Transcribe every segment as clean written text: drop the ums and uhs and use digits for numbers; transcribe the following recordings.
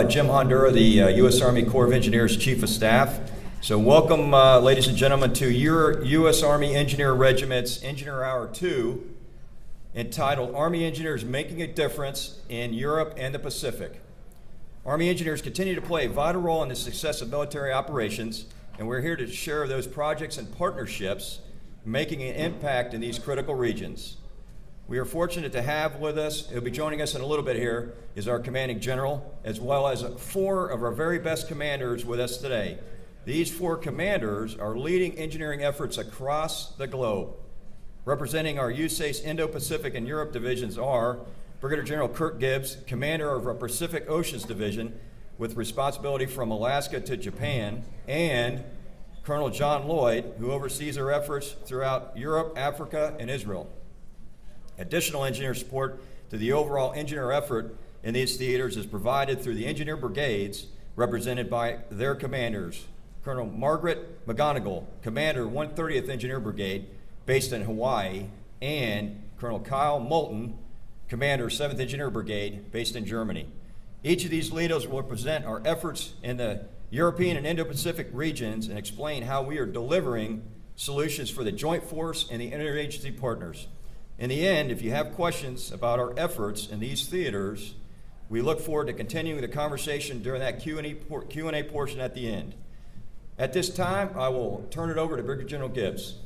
Jim Hondura, the U.S. Army Corps of Engineers Chief of Staff. So welcome, ladies and gentlemen, to your U.S. Army Engineer Regiment's Engineer Hour 2, entitled Army Engineers Making a Difference in Europe and the Pacific. Army engineers continue to play a vital role in the success of military operations, and we're here to share those projects and partnerships making an impact in these critical regions. We are fortunate to have with us, who'll be joining us in a little bit here, is our commanding general, as well as 4 of our very best commanders with us today. These 4 commanders are leading engineering efforts across the globe. Representing our USACE Indo-Pacific and Europe divisions are Brigadier General Kurt Gibbs, commander of our Pacific Oceans Division, with responsibility from Alaska to Japan, and Colonel John Lloyd, who oversees our efforts throughout Europe, Africa, and Israel. Additional engineer support to the overall engineer effort in these theaters is provided through the engineer brigades represented by their commanders. Colonel Margaret McGonigal, commander 130th Engineer Brigade, based in Hawaii, and Colonel Kyle Moulton, commander 7th Engineer Brigade, based in Germany. Each of these leaders will present our efforts in the European and Indo-Pacific regions and explain how we are delivering solutions for the Joint Force and the interagency partners. In the end, if you have questions about our efforts in these theaters, we look forward to continuing the conversation during that Q&A portion at the end. At this time, I will turn it over to Brigadier General Gibbs.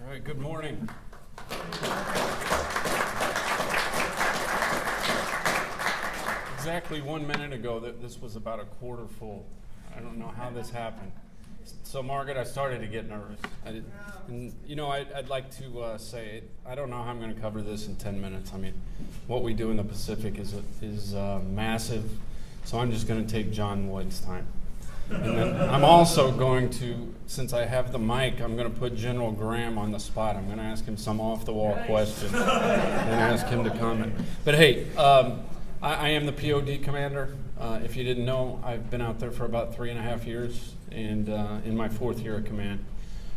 All right, good morning. Exactly 1 minute ago, this was about a quarter full. I don't know how this happened. So, Margaret, I started to get nervous. I'd like to say, I don't know how I'm going to cover this in 10 minutes. I mean, what we do in the Pacific is massive, so I'm just going to take John Lloyd's time. And then I'm also going to, since I have the mic, I'm going to put General Graham on the spot. I'm going to ask him some off-the-wall questions and ask him to comment. But hey, I am the POD commander. If you didn't know, I've been out there for about 3.5 years and in my 4th year of command.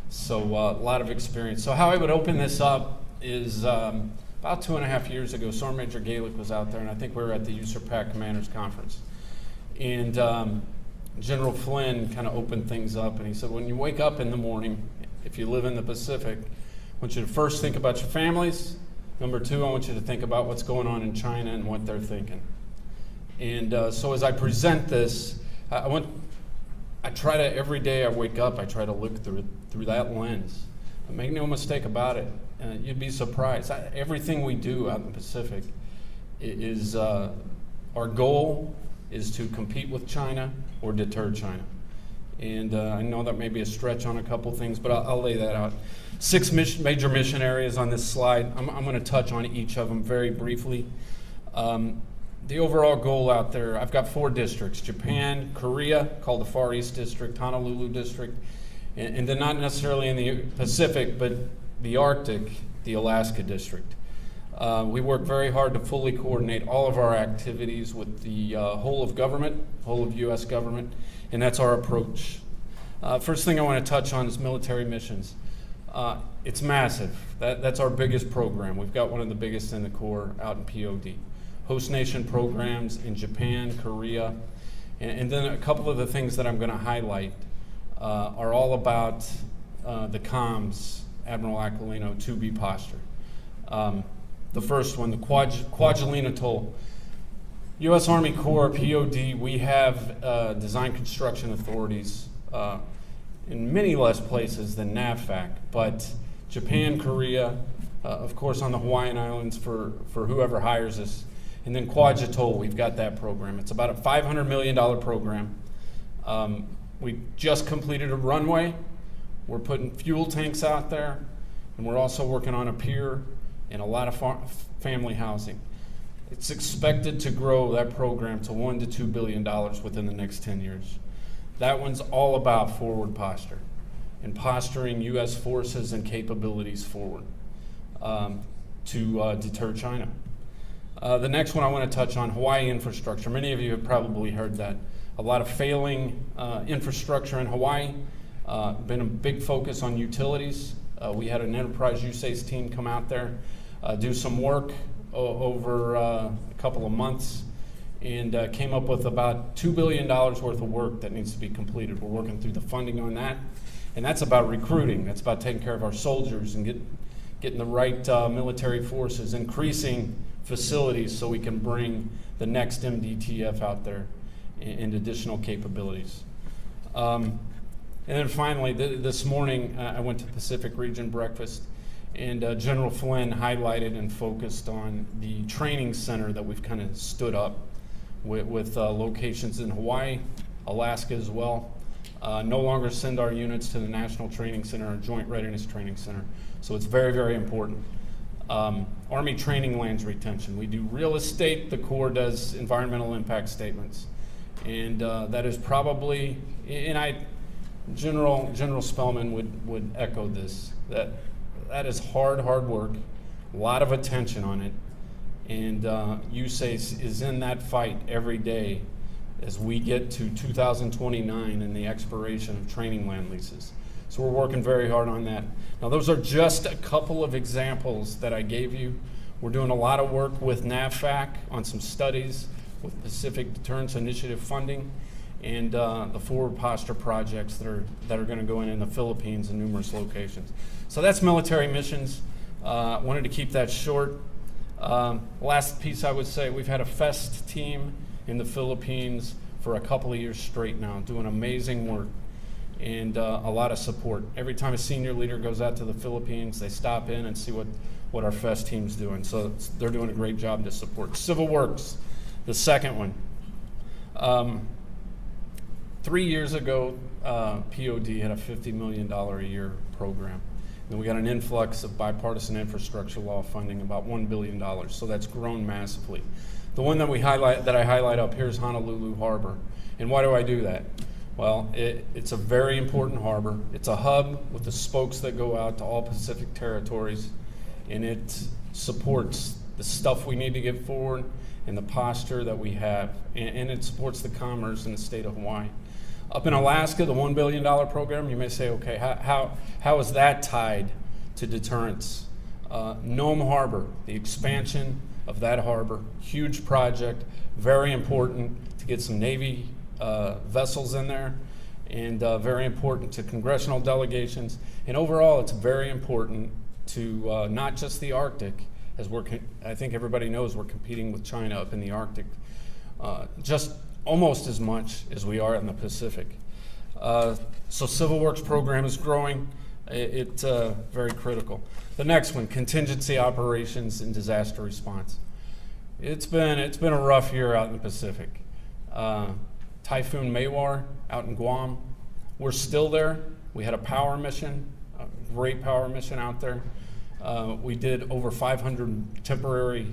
So a lot of experience. So how I would open this up is about 2.5 years ago, Sergeant Major Gaelic was out there, and I think we were at the USARPAC Commanders Conference. And General Flynn kind of opened things up, and he said, when you wake up in the morning, if you live in the Pacific, I want you to first think about your families. Number 2, I want you to think about what's going on in China and what they're thinking. And so as I present this, I try to, every day I wake up, I try to look through that lens. But make no mistake about it, you'd be surprised. Everything we do out in the Pacific is, our goal is to compete with China or deter China. And I know that may be a stretch on a couple things, but I'll lay that out. 6 major mission areas on this slide. I'm going to touch on each of them very briefly. The overall goal out there, I've got 4 districts: Japan, Korea, called the Far East District, Honolulu District, and then not necessarily in the Pacific, but the Arctic, the Alaska District. We work very hard to fully coordinate all of our activities with the whole of government, whole of U.S. government, and that's our approach. First thing I want to touch on is military missions. It's massive. That's our biggest program. We've got one of the biggest in the Corps out in POD. Host nation programs in Japan, Korea, and then a couple of the things that I'm going to highlight are all about the comms, Admiral Aquilino, 2B posture. The first one, the Kwajalein Atoll. U.S. Army Corps, POD, we have design construction authorities in many less places than NAVFAC, but Japan, Korea, of course on the Hawaiian Islands for whoever hires us, and then Kwaj Atoll, we've got that program. It's about a $500 million program. We just completed a runway. We're putting fuel tanks out there, and we're also working on a pier and a lot of family housing. It's expected to grow that program to $1 to $2 billion within the next 10 years. That one's all about forward posture and posturing U.S. forces and capabilities forward to deter China. The next one I want to touch on, Hawaii infrastructure. Many of you have probably heard that. A lot of failing infrastructure in Hawaii. Been a big focus on utilities. We had an enterprise USACE team come out there, do some work over a couple of months and came up with about $2 billion worth of work that needs to be completed. We're working through the funding on that, and that's about recruiting. That's about taking care of our soldiers and getting the right military forces, increasing facilities so we can bring the next MDTF out there and additional capabilities. And then finally, this morning, I went to Pacific Region breakfast, and General Flynn highlighted and focused on the training center that we've kind of stood up with locations in Hawaii, Alaska as well. No longer send our units to the National Training Center or Joint Readiness Training Center. So it's very, very important. Army training lands retention. We do real estate, the Corps does environmental impact statements. And that is probably, and General Spellman would echo this, that is hard work, a lot of attention on it. And AUSA is in that fight every day as we get to 2029 and the expiration of training land leases. So we're working very hard on that. Now those are just a couple of examples that I gave you. We're doing a lot of work with NAVFAC on some studies with Pacific Deterrence Initiative funding and the forward posture projects that are going to go in the Philippines and numerous locations. So that's military missions. Wanted to keep that short. Last piece I would say, we've had a FEST team in the Philippines for a couple of years straight now, doing amazing work and a lot of support. Every time a senior leader goes out to the Philippines, they stop in and see what our FEST team's doing. So they're doing a great job to support. Civil Works, the second one. 3 years ago, POD had a $50 million a year program. And we got an influx of bipartisan infrastructure law funding, about $1 billion. So that's grown massively. The one that I highlight up here is Honolulu Harbor. And why do I do that? Well, it's a very important harbor. It's a hub with the spokes that go out to all Pacific territories, and it supports the stuff we need to get forward and the posture that we have, and it supports the commerce in the state of Hawaii. Up in Alaska, the $1 billion program, you may say, okay, how is that tied to deterrence? Nome Harbor, the expansion of that harbor, huge project, very important to get some Navy vessels in there, and very important to congressional delegations. And overall, it's very important to not just the Arctic, as I think everybody knows we're competing with China up in the Arctic, just almost as much as we are in the Pacific. So Civil Works program is growing. It's very critical. The next one, contingency operations and disaster response. It's been a rough year out in the Pacific. Typhoon Mawar out in Guam. We're still there. We had a power mission, a great power mission out there. We did over 500 temporary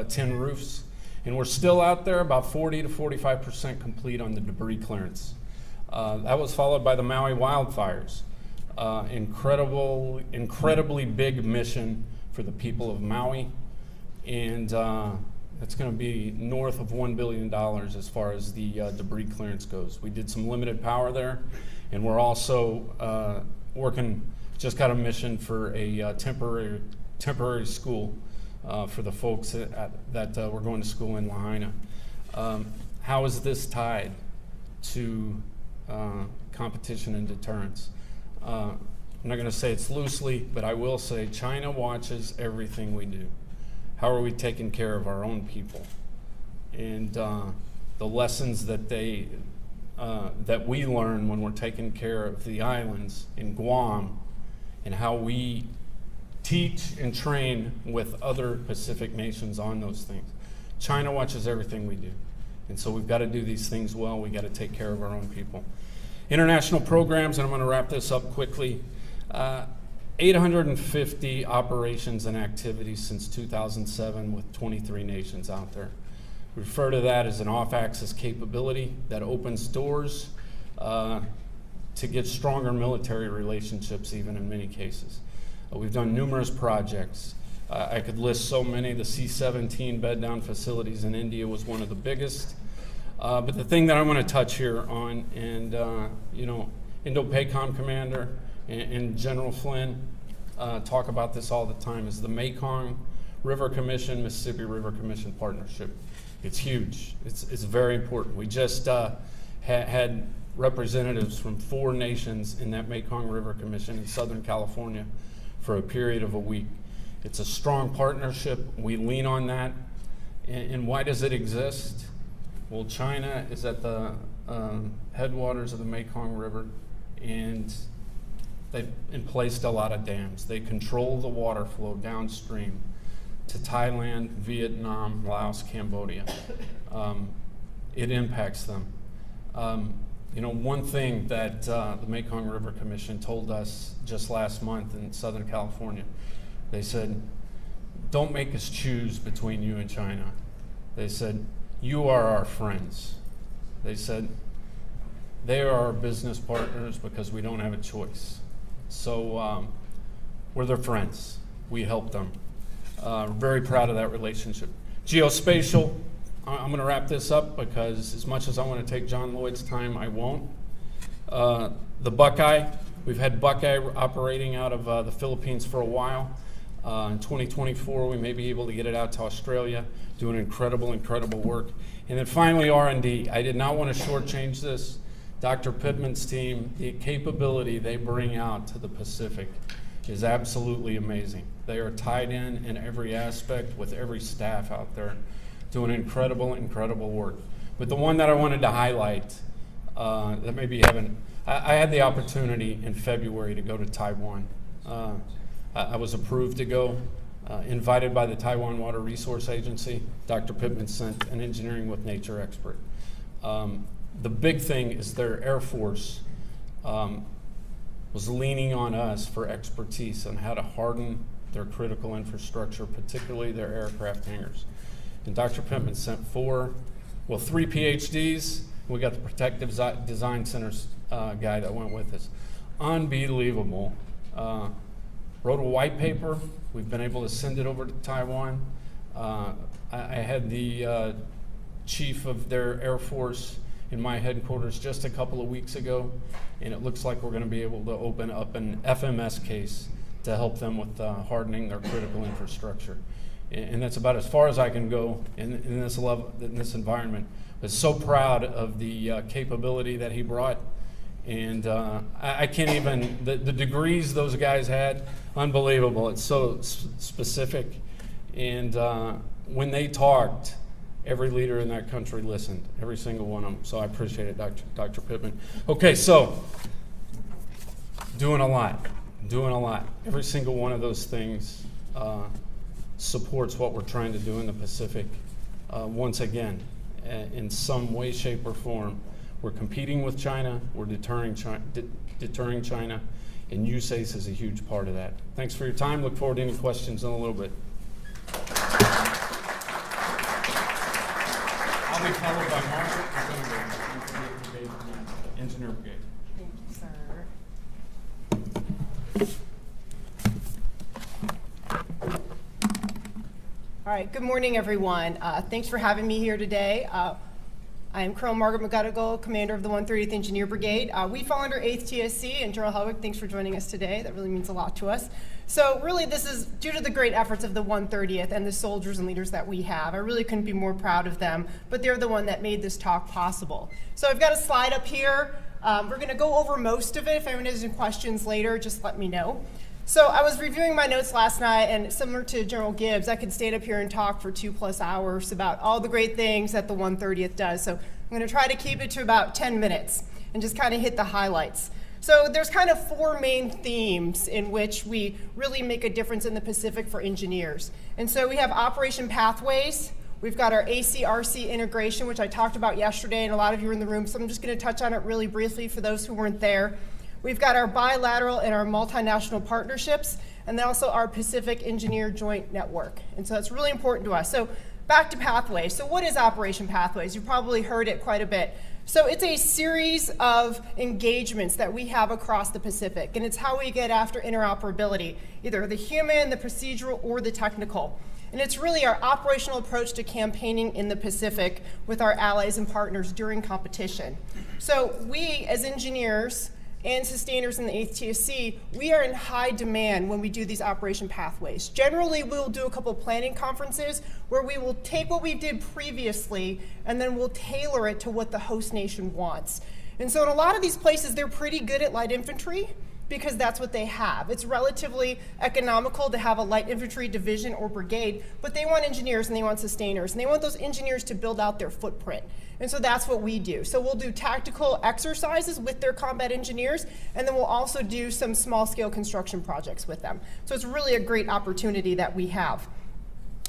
tin roofs, and we're still out there, about 40 to 45% complete on the debris clearance. That was followed by the Maui wildfires. Incredibly big mission for the people of Maui, and it's going to be north of $1 billion as far as the debris clearance goes. We did some limited power there, and we're also just got a mission for a temporary school for the folks that were going to school in Lahaina. How is this tied to competition and deterrence? I'm not going to say it's loosely, but I will say China watches everything we do. How are we taking care of our own people? And the lessons that that we learn when we're taking care of the islands in Guam, and how we teach and train with other Pacific nations on those things. China watches everything we do. And so we've got to do these things well. We've got to take care of our own people. International programs, and I'm going to wrap this up quickly. 850 operations and activities since 2007 with 23 nations out there. We refer to that as an off-axis capability that opens doors to get stronger military relationships, even in many cases. We've done numerous projects. I could list so many. The C-17 bed-down facilities in India was one of the biggest. But the thing that I want to touch here on, and Indo-PACOM Commander and General Flynn talk about this all the time, is the Mekong River Commission, Mississippi River Commission partnership. It's huge. It's very important. We just had representatives from 4 nations in that Mekong River Commission in Southern California for a period of a week. It's a strong partnership. We lean on that. And why does it exist? Well, China is at the headwaters of the Mekong River, and they've placed a lot of dams. They control the water flow downstream to Thailand, Vietnam, Laos, Cambodia. It impacts them. You know, one thing that the Mekong River Commission told us just last month in Southern California, they said, don't make us choose between you and China. They said, you are our friends. They said, they are our business partners because we don't have a choice. So we're their friends. We help them. Very proud of that relationship. Geospatial, I'm going to wrap this up because as much as I want to take John Lloyd's time, I won't. The Buckeye, we've had Buckeye operating out of the Philippines for a while. In 2024, we may be able to get it out to Australia, doing incredible, incredible work. And then finally, R&D. I did not want to shortchange this. Dr. Pittman's team, the capability they bring out to the Pacific is absolutely amazing. They are tied in every aspect with every staff out there doing incredible, incredible work. But the one that I wanted to highlight that maybe you haven't, I had the opportunity in February to go to Taiwan. I was approved to go, invited by the Taiwan Water Resource Agency. Dr. Pittman sent an engineering with nature expert. The big thing is their Air Force was leaning on us for expertise on how to harden their critical infrastructure, particularly their aircraft hangars. And Dr. Pittman sent 3 PhDs. We got the Protective Design Center's guy that went with us. Unbelievable. Wrote a white paper. We've been able to send it over to Taiwan. I had the chief of their Air Force in my headquarters just a couple of weeks ago, and it looks like we're going to be able to open up an FMS case to help them with hardening their critical infrastructure. And that's about as far as I can go in this level, in this environment. But so proud of the capability that he brought. And I can't even, the degrees those guys had, unbelievable. It's so specific. And when they talked, every leader in that country listened, every single one of them. So I appreciate it, Dr. Pittman. Okay, so doing a lot. Every single one of those things supports what we're trying to do in the Pacific. Once again, in some way, shape, or form, we're competing with China, we're deterring China, and USACE is a huge part of that. Thanks for your time. Look forward to any questions in a little bit. I'll be followed by Margaret. Engineer Brigade. Thank you, sir. All right, good morning, everyone. Thanks for having me here today. I am Colonel Margaret McGonigal, commander of the 130th Engineer Brigade. We fall under 8th TSC, and General Helwig, thanks for joining us today. That really means a lot to us. So really, this is due to the great efforts of the 130th and the soldiers and leaders that we have. I really couldn't be more proud of them, but they're the one that made this talk possible. So I've got a slide up here. We're going to go over most of it. If anyone has any questions later, just let me know. So I was reviewing my notes last night, and similar to General Gibbs, I could stand up here and talk for 2+ hours about all the great things that the 130th does. So I'm going to try to keep it to about 10 minutes and just kind of hit the highlights. So there's kind of 4 main themes in which we really make a difference in the Pacific for engineers. And so we have Operation Pathways. We've got our ACRC integration, which I talked about yesterday, and a lot of you are in the room, so I'm just going to touch on it really briefly for those who weren't there. We've got our bilateral and our multinational partnerships, and then also our Pacific Engineer Joint Network. And so it's really important to us. So back to Pathways. So what is Operation Pathways? You've probably heard it quite a bit. So it's a series of engagements that we have across the Pacific, and it's how we get after interoperability, either the human, the procedural, or the technical. And it's really our operational approach to campaigning in the Pacific with our allies and partners during competition. So we, as engineers, and sustainers in the 8th TSC, we are in high demand when we do these operation pathways. Generally, we'll do a couple planning conferences where we will take what we did previously and then we'll tailor it to what the host nation wants. And so in a lot of these places, they're pretty good at light infantry because that's what they have. It's relatively economical to have a light infantry division or brigade, but they want engineers and they want sustainers, and they want those engineers to build out their footprint. And so that's what we do. So we'll do tactical exercises with their combat engineers, and then we'll also do some small-scale construction projects with them. So it's really a great opportunity that we have.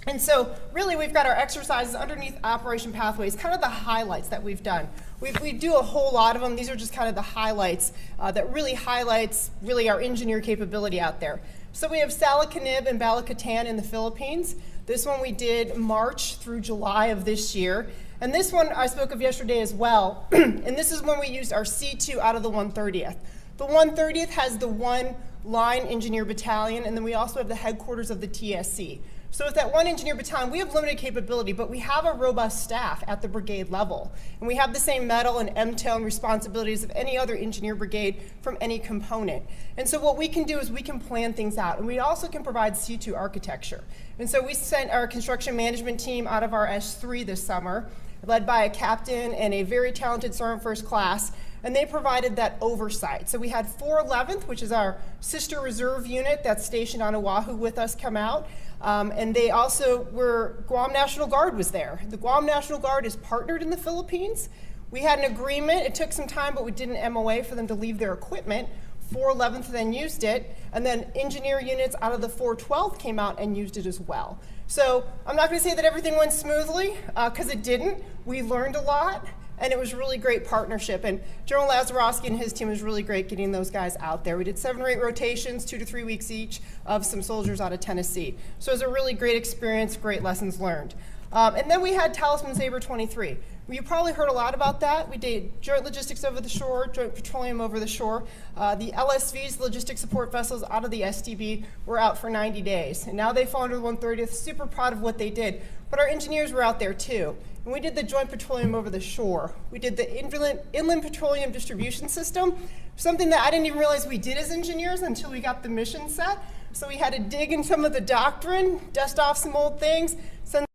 And so really we've got our exercises underneath Operation Pathways, kind of the highlights that we've done. We do a whole lot of them. These are just kind of the highlights that really highlights our engineer capability out there. So we have Salakanib and Balakatan in the Philippines. This one we did March through July of this year. And this one I spoke of yesterday as well. And this is when we used our C2 out of the 130th. The 130th has the one line engineer battalion, and then we also have the headquarters of the TSC. So with that one engineer battalion, we have limited capability, but we have a robust staff at the brigade level. And we have the same medal and MTEL and responsibilities of any other engineer brigade from any component. And so what we can do is we can plan things out, and we also can provide C2 architecture. And so we sent our construction management team out of our S3 this summer, led by a captain and a very talented Sergeant First Class, and they provided that oversight. So we had 411th, which is our sister reserve unit that's stationed on Oahu with us, come out. And they also were, Guam National Guard was there. The Guam National Guard is partnered in the Philippines. We had an agreement. It took some time, but we did an MOA for them to leave their equipment. 411th then used it, and then engineer units out of the 412th came out and used it as well. So I'm not going to say that everything went smoothly, because it didn't. We learned a lot, and it was really great partnership. And General Lazarowski and his team was really great getting those guys out there. We did 7 or 8 rotations, 2 to 3 weeks each, of some soldiers out of Tennessee. So it was a really great experience, great lessons learned. And then we had Talisman Sabre 23. You probably heard a lot about that. We did joint logistics over the shore, joint petroleum over the shore. The LSVs, logistics support vessels out of the STB, were out for 90 days. And now they fall under the 130th, super proud of what they did. But our engineers were out there too. And we did the joint petroleum over the shore. We did the inland petroleum distribution system, something that I didn't even realize we did as engineers until we got the mission set. So we had to dig in some of the doctrine, dust off some old things, send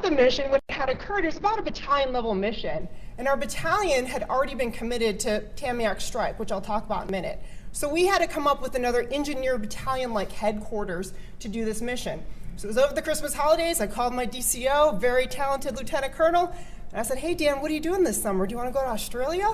the mission. What had occurred is about a battalion level mission, and our battalion had already been committed to Tamiyak Strike, which I'll talk about in a minute. So we had to come up with another engineer battalion like headquarters to do this mission. So it was over the Christmas holidays. I called my DCO, very talented lieutenant colonel, and I said, hey Dan, what are you doing this summer? Do you want to go to Australia?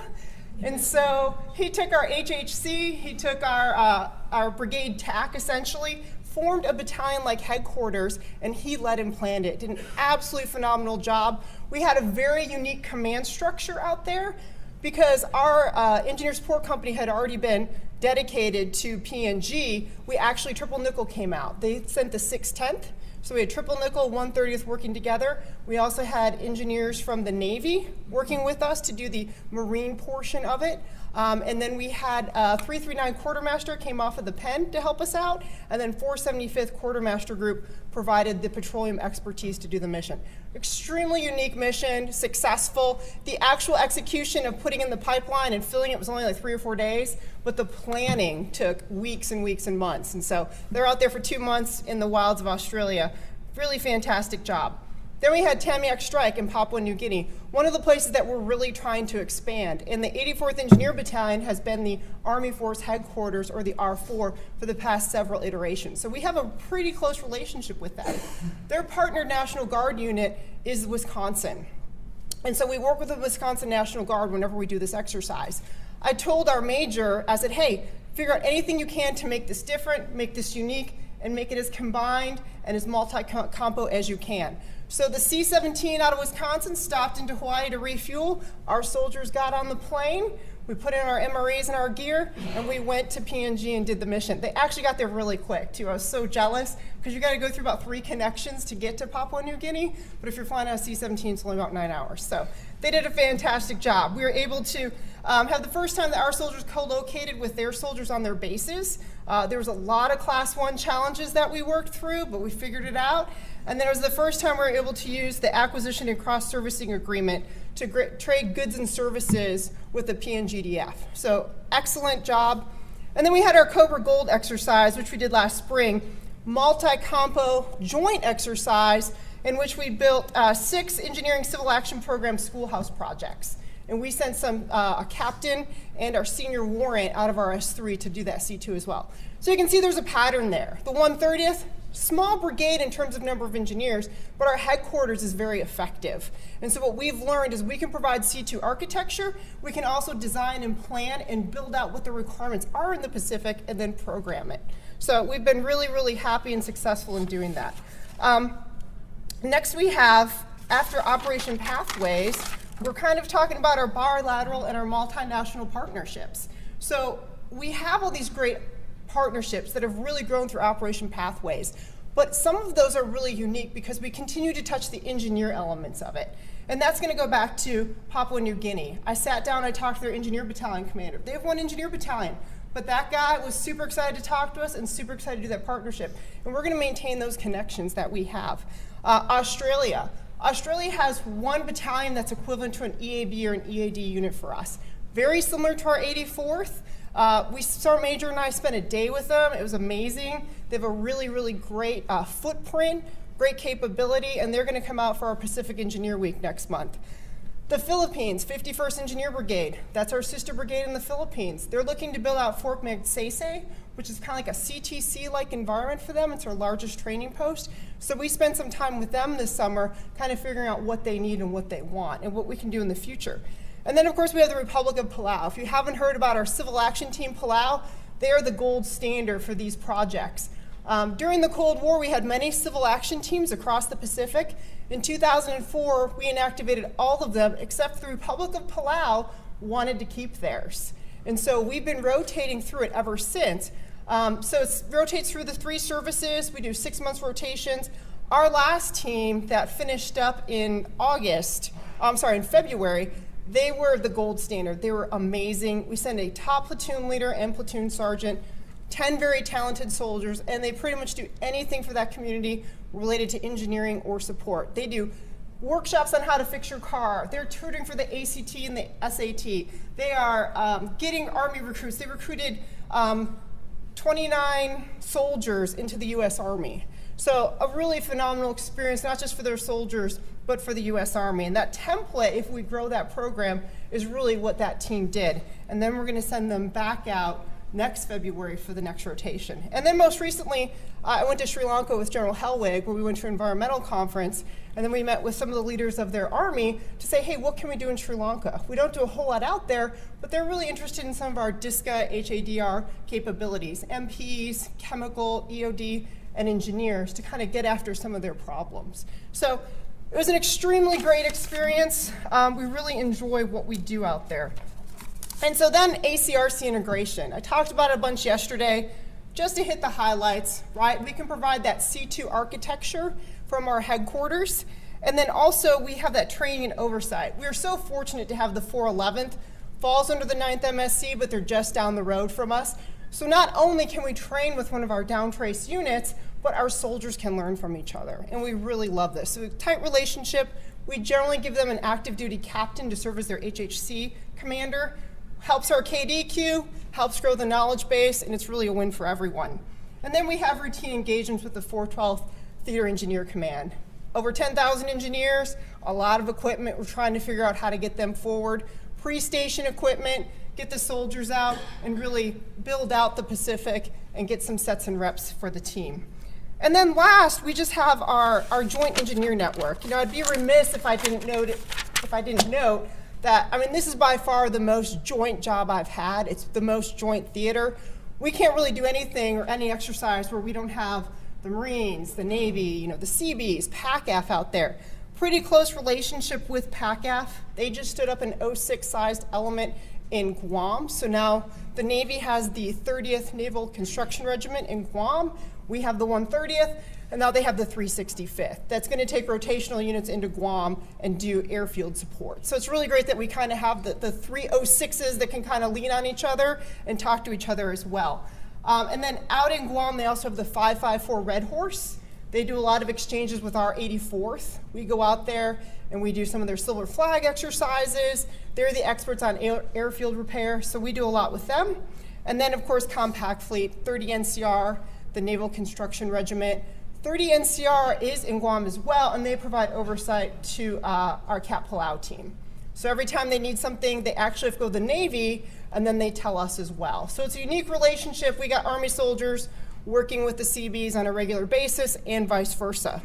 And so he took our HHC, he took our brigade TAC essentially, formed a battalion-like headquarters, and he led and planned it. Did an absolutely phenomenal job. We had a very unique command structure out there because our engineer support company had already been dedicated to PNG. We actually, Triple Nickel came out. They sent the 610th. So we had Triple Nickel, 130th working together. We also had engineers from the Navy working with us to do the Marine portion of it. And then we had 339 Quartermaster came off of the Penn to help us out, and then 475th Quartermaster Group provided the petroleum expertise to do the mission. Extremely unique mission, successful. The actual execution of putting in the pipeline and filling it was only like 3 or 4 days, but the planning took weeks and weeks and months. And so they're out there for 2 months in the wilds of Australia. Really fantastic job. Then we had Tamiyak Strike in Papua New Guinea, one of the places that we're really trying to expand. And the 84th Engineer Battalion has been the Army Force Headquarters, or the R4, for the past several iterations. So we have a pretty close relationship with them. Their partnered National Guard unit is Wisconsin. And so we work with the Wisconsin National Guard whenever we do this exercise. I told our major, I said, hey, figure out anything you can to make this different, make this unique, and make it as combined and as multi-compo as you can. So the C-17 out of Wisconsin stopped into Hawaii to refuel. Our soldiers got on the plane. We put in our MREs and our gear, and we went to PNG and did the mission. They actually got there really quick, too. I was so jealous, because you got to go through about 3 connections to get to Papua New Guinea, but if you're flying on a C-17, it's only about 9 hours. So they did a fantastic job. We were able to have the first time that our soldiers co-located with their soldiers on their bases. There was a lot of Class 1 challenges that we worked through, but we figured it out. And then it was the first time we were able to use the acquisition and cross-servicing agreement to trade goods and services with the PNGDF. So excellent job. And then we had our Cobra Gold exercise, which we did last spring, multi-compo joint exercise in which we built 6 engineering civil action program schoolhouse projects. And we sent a captain and our senior warrant out of our S3 to do that C2 as well. So you can see there's a pattern there. The 130th, small brigade in terms of number of engineers, but our headquarters is very effective. And so what we've learned is we can provide C2 architecture, we can also design and plan and build out what the requirements are in the Pacific and then program it. So we've been really, really happy and successful in doing that. Next we have, after Operation Pathways, we're kind of talking about our bilateral and our multinational partnerships. So we have all these great partnerships that have really grown through Operation Pathways, but some of those are really unique because we continue to touch the engineer elements of it. And that's going to go back to Papua New Guinea. I sat down, I talked to their engineer battalion commander. They have 1 engineer battalion, but that guy was super excited to talk to us and super excited to do that partnership. And we're going to maintain those connections that we have. Australia. Australia has 1 battalion that's equivalent to an EAB or an EAD unit for us. Very similar to our 84th. Sergeant Major and I spent a day with them. It was amazing. They have a really, really great footprint, great capability, and they're going to come out for our Pacific Engineer Week next month. The Philippines, 51st Engineer Brigade. That's our sister brigade in the Philippines. They're looking to build out Fort Magsaysay, which is kind of like a CTC-like environment for them. It's our largest training post. So we spent some time with them this summer kind of figuring out what they need and what they want and what we can do in the future. And then, of course, we have the Republic of Palau. If you haven't heard about our Civil Action Team Palau, they are the gold standard for these projects. During the Cold War, we had many civil action teams across the Pacific. In 2004, we inactivated all of them, except the Republic of Palau wanted to keep theirs. And so we've been rotating through it ever since. So it rotates through the 3 services. We do 6 months rotations. Our last team that finished up in February, they were the gold standard. They were amazing. We send a top platoon leader and platoon sergeant, 10 very talented soldiers, and they pretty much do anything for that community related to engineering or support. They do workshops on how to fix your car. They're tutoring for the ACT and the SAT. They are getting Army recruits. They recruited 29 soldiers into the U.S. Army. So a really phenomenal experience, not just for their soldiers, but for the U.S. Army. And that template, if we grow that program, is really what that team did. And then we're going to send them back out next February for the next rotation. And then most recently, I went to Sri Lanka with General Helwig, where we went to an environmental conference, and then we met with some of the leaders of their army to say, hey, what can we do in Sri Lanka? We don't do a whole lot out there, but they're really interested in some of our DISCA, HADR capabilities, MPs, chemical, EOD, and engineers to kind of get after some of their problems. So it was an extremely great experience. We really enjoy what we do out there. And so then ACRC integration. I talked about it a bunch yesterday. Just to hit the highlights, right? We can provide that C2 architecture from our headquarters. And then also we have that training and oversight. We are so fortunate to have the 411th, falls under the 9th MSC, but they're just down the road from us. So not only can we train with one of our downtrace units, but our soldiers can learn from each other. And we really love this. So a tight relationship. We generally give them an active duty captain to serve as their HHC commander. Helps our KDQ, helps grow the knowledge base, and it's really a win for everyone. And then we have routine engagements with the 412th Theater Engineer Command. Over 10,000 engineers, a lot of equipment. We're trying to figure out how to get them forward. Pre-station equipment, get the soldiers out, and really build out the Pacific and get some sets and reps for the team. And then last, we just have our joint engineer network. You know, I'd be remiss if I didn't note that, I mean, this is by far the most joint job I've had. It's the most joint theater. We can't really do anything or any exercise where we don't have the Marines, the Navy, you know, the Seabees, PACAF out there. Pretty close relationship with PACAF. They just stood up an 06-sized element in Guam. So now the Navy has the 30th Naval Construction Regiment in Guam. We have the 130th. And now they have the 365th. That's going to take rotational units into Guam and do airfield support. So it's really great that we kind of have the 306s that can kind of lean on each other and talk to each other as well. And then out in Guam, they also have the 554 Red Horse. They do a lot of exchanges with our 84th. We go out there and we do some of their silver flag exercises. They're the experts on airfield repair, so we do a lot with them. And then, of course, Compact Fleet, 30 NCR, the Naval Construction Regiment. 30 NCR is in Guam as well, and they provide oversight to our Cap Palau team. So every time they need something, they actually have to go to the Navy, and then they tell us as well. So it's a unique relationship. We got Army soldiers working with the Seabees on a regular basis, and vice versa.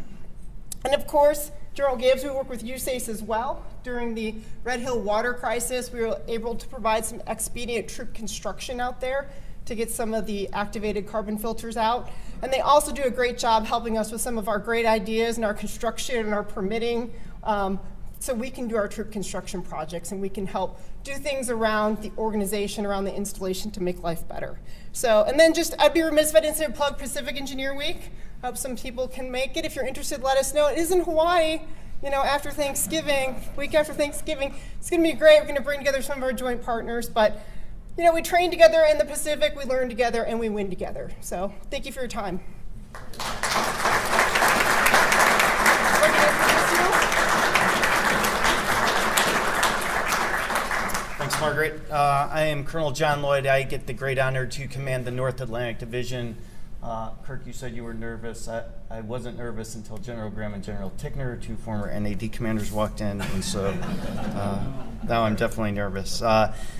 And of course, General Gibbs, we work with USACE as well. During the Red Hill water crisis, we were able to provide some expedient troop construction out there to get some of the activated carbon filters out. And they also do a great job helping us with some of our great ideas and our construction and our permitting, so we can do our troop construction projects and we can help do things around the organization, around the installation to make life better. So, and then just, I'd be remiss if I didn't say plug Pacific Engineer Week. I hope some people can make it. If you're interested, let us know. It is in Hawaii, you know, after Thanksgiving, week after Thanksgiving. It's gonna be great. We're gonna bring together some of our joint partners, but you know, we train together in the Pacific, we learn together, and we win together. So, thank you for your time. Thanks, Margaret. I am Colonel John Lloyd. I get the great honor to command the North Atlantic Division. Kirk, you said you were nervous. I wasn't nervous until General Graham and General Tickner, two former NAD commanders, walked in, and so now I'm definitely nervous.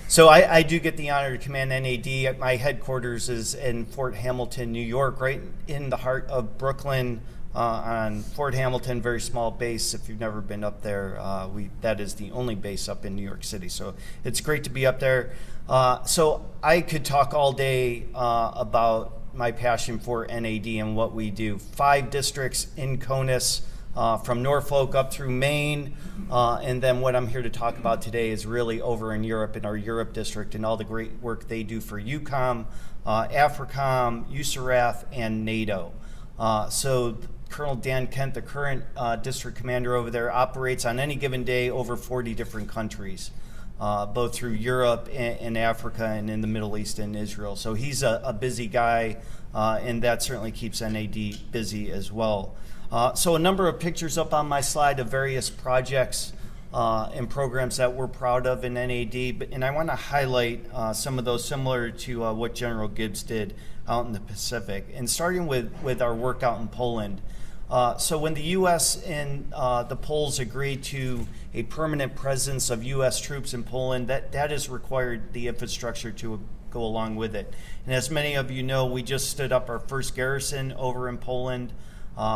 So I do get the honor to command NAD. My headquarters is in Fort Hamilton, New York, right in the heart of Brooklyn. On Fort Hamilton, very small base. If you've never been up there, that is the only base up in New York City. So it's great to be up there. So I could talk all day about my passion for NAD and what we do. 5 districts in CONUS, from Norfolk up through Maine. And then what I'm here to talk about today is really over in Europe, in our Europe district, and all the great work they do for EUCOM, AFRICOM, USARAF, and NATO. So Colonel Dan Kent, the current district commander over there, operates on any given day over 40 different countries, both through Europe and Africa and in the Middle East and Israel. So he's a busy guy, and that certainly keeps NAD busy as well. So a number of pictures up on my slide of various projects and programs that we're proud of in NAD, and I want to highlight some of those similar to what General Gibbs did out in the Pacific, and starting with our work out in Poland. So when the U.S. and the Poles agreed to a permanent presence of U.S. troops in Poland, that has required the infrastructure to go along with it. And as many of you know, we just stood up our first garrison over in Poland.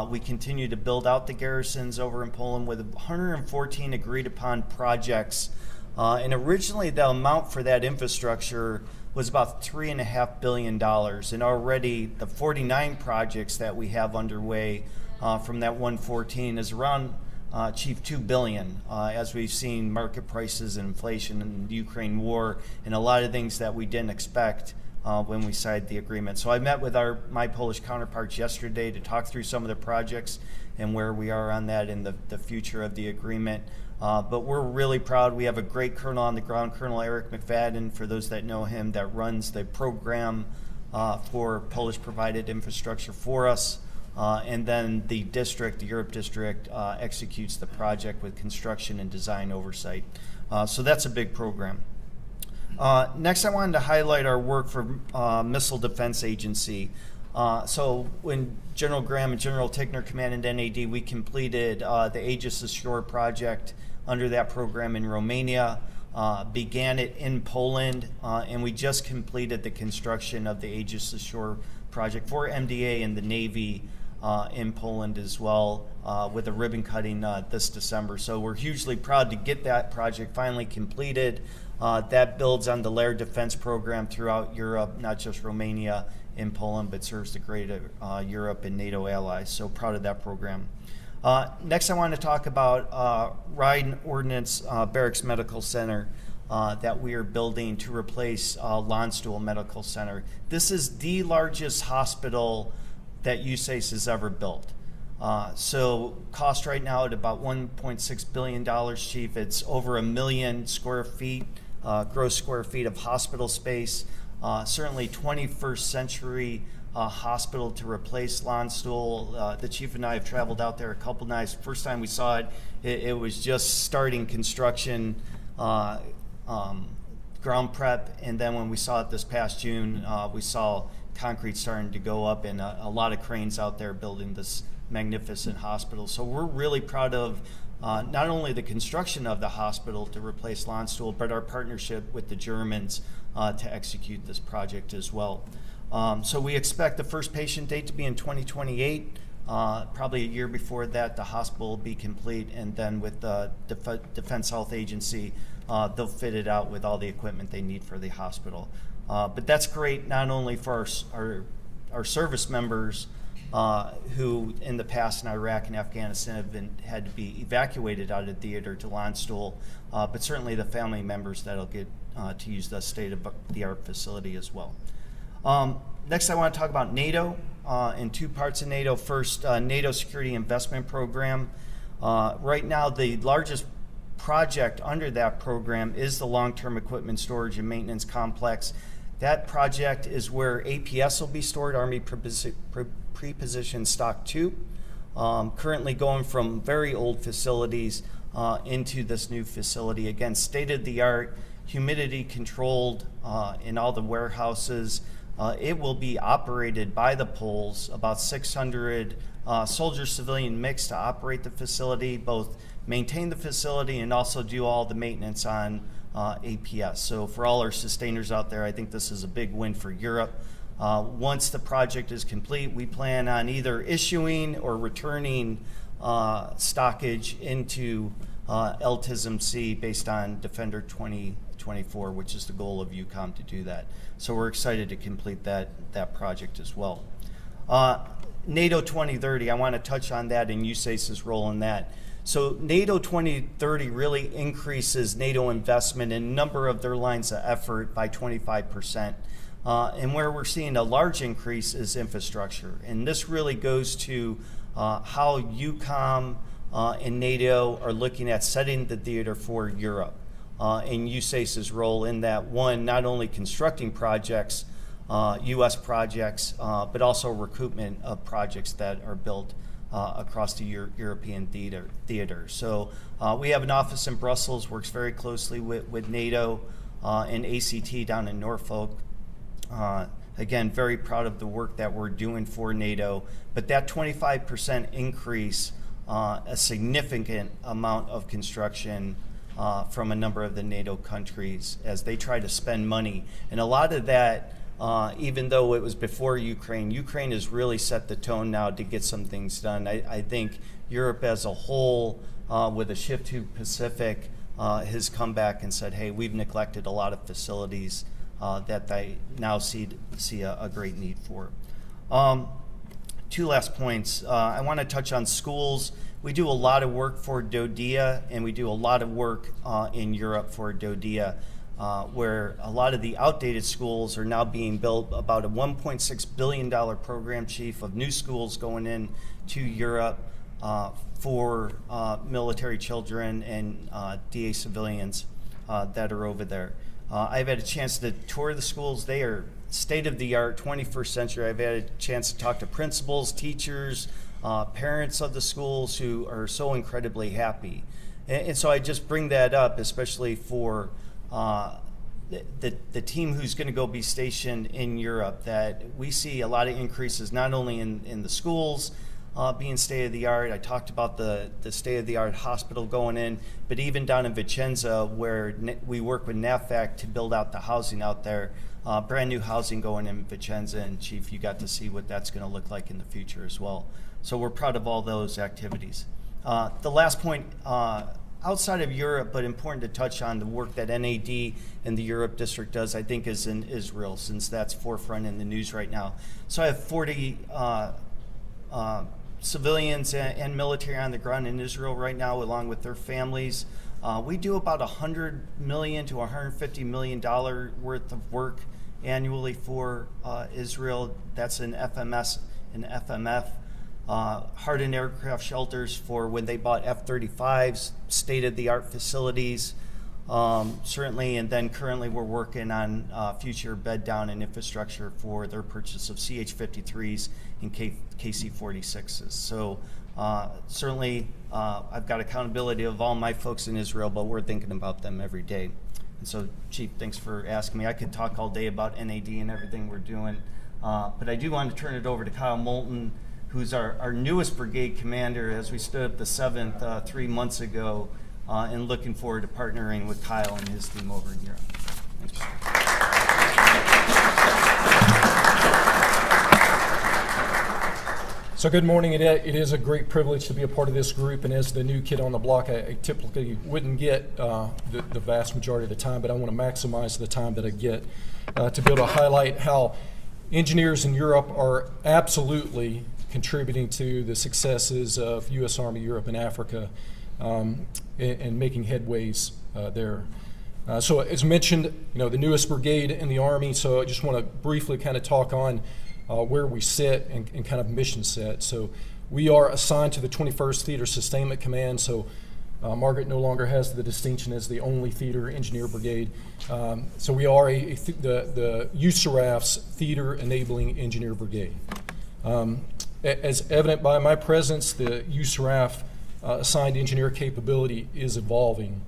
We continue to build out the garrisons over in Poland with 114 agreed upon projects. And originally the amount for that infrastructure was about $3.5 billion. And already the 49 projects that we have underway from that 114 is around achieved $2 billion, as we've seen market prices and inflation and the Ukraine war and a lot of things that we didn't expect when we signed the agreement. So I met with my Polish counterparts yesterday to talk through some of the projects and where we are on that in the future of the agreement. But we're really proud. We have a great colonel on the ground, Colonel Eric McFadden, for those that know him, that runs the program for Polish provided infrastructure for us. And then the district, the Europe district, executes the project with construction and design oversight. So that's a big program. Next, I wanted to highlight our work for Missile Defense Agency. So when General Graham and General Tickner commanded NAD, we completed the Aegis Ashore project under that program in Romania, began it in Poland, and we just completed the construction of the Aegis Ashore project for MDA and the Navy in Poland as well, with a ribbon cutting this December. So we're hugely proud to get that project finally completed. That builds on the Lair Defense program throughout Europe, not just Romania and Poland, but serves the greater Europe and NATO allies. So proud of that program. Next, I want to talk about Rhine Ordnance Barracks Medical Center that we are building to replace Landstuhl Medical Center. This is the largest hospital that USACE has ever built. So cost right now at about $1.6 billion, Chief. It's over 1 million square feet, gross square feet of hospital space. Certainly 21st century hospital to replace Landstuhl. The chief and I have traveled out there a couple nights. First time we saw it, it was just starting construction, ground prep, and then when we saw it this past June, we saw concrete starting to go up and a lot of cranes out there building this magnificent hospital. So we're really proud of not only the construction of the hospital to replace Landstuhl, but our partnership with the Germans to execute this project as well. So we expect the first patient date to be in 2028. Probably a year before that, the hospital will be complete, and then with the Defense Health Agency, they'll fit it out with all the equipment they need for the hospital. But that's great not only for our service members who in the past in Iraq and Afghanistan had to be evacuated out of theater to Landstuhl, but certainly the family members that'll get to use the state-of-the-art facility as well. Next, I want to talk about NATO and two parts of NATO. First, NATO Security Investment Program. Right now, the largest project under that program is the Long-Term Equipment Storage and Maintenance Complex. That project is where APS will be stored, Army Prepositioned Stock 2, currently going from very old facilities into this new facility. Again, state-of-the-art, humidity controlled in all the warehouses. It will be operated by the Poles, about 600 soldier-civilian mix to operate the facility, both maintain the facility and also do all the maintenance on APS. So for all our sustainers out there, I think this is a big win for Europe. Once the project is complete, we plan on either issuing or returning stockage into LTISM-C based on Defender 2024, which is the goal of EUCOM to do that. So we're excited to complete that project as well. NATO 2030, I want to touch on that and USACE's role in that. So NATO 2030 really increases NATO investment in a number of their lines of effort by 25%. And where we're seeing a large increase is infrastructure. And this really goes to how EUCOM and NATO are looking at setting the theater for Europe. And USACE's role in that, one, not only constructing projects, U.S. projects, but also recoupment of projects that are built across the European theater. So we have an office in Brussels, works very closely with NATO and ACT down in Norfolk. Again, very proud of the work that we're doing for NATO, but that 25% increase, a significant amount of construction from a number of the NATO countries as they try to spend money. And a lot of that, even though it was before Ukraine has really set the tone now to get some things done. I think Europe as a whole, with a shift to Pacific, has come back and said, hey, we've neglected a lot of facilities that they now see a great need for. Two last points. I want to touch on schools. We do a lot of work for DODEA, and we do a lot of work in Europe for DODEA, where a lot of the outdated schools are now being built. About a $1.6 billion program, Chief, of new schools going in to Europe for military children and DA civilians that are over there. I've had a chance to tour the schools. They are state-of-the-art, 21st century. I've had a chance to talk to principals, teachers, parents of the schools who are so incredibly happy. And so I just bring that up, especially for the team who's going to go be stationed in Europe, that we see a lot of increases not only in the schools being state-of-the-art. I talked about the state-of-the-art hospital going in, but even down in Vicenza, where we work with NAVFAC to build out the housing out there, brand new housing going in Vicenza, and Chief, you got to see what that's going to look like in the future as well. So we're proud of all those activities. The last point, outside of Europe, but important to touch on, the work that NAD and the Europe District does, I think, is in Israel, since that's forefront in the news right now. So I have 40 civilians and military on the ground in Israel right now, along with their families. We do about $100 million to $150 million worth of work annually for Israel. That's in FMS and FMF. Hardened aircraft shelters for when they bought F-35s, state-of-the-art facilities. certainly, and then currently we're working on future bed down and infrastructure for their purchase of CH-53s and KC-46s. So certainly I've got accountability of all my folks in Israel, but we're thinking about them every day. And so, Chief, thanks for asking me. I could talk all day about NAD and everything we're doing, but I do want to turn it over to Kyle Moulton, who's our newest brigade commander as we stood up the 7th 3 months ago, and looking forward to partnering with Kyle and his team over in Europe. Thanks. So good morning. It is a great privilege to be a part of this group, and as the new kid on the block, I typically wouldn't get the vast majority of the time, but I want to maximize the time that I get to be able to highlight how engineers in Europe are absolutely contributing to the successes of U.S. Army Europe and Africa, and making headways there. So as mentioned, the newest brigade in the Army, so I just want to briefly kind of talk on where we sit and kind of mission set. So we are assigned to the 21st Theater Sustainment Command, so Margaret no longer has the distinction as the only theater engineer brigade. So we are the USARAF's Theater Enabling Engineer Brigade. As evident by my presence, the USARAF assigned engineer capability is evolving,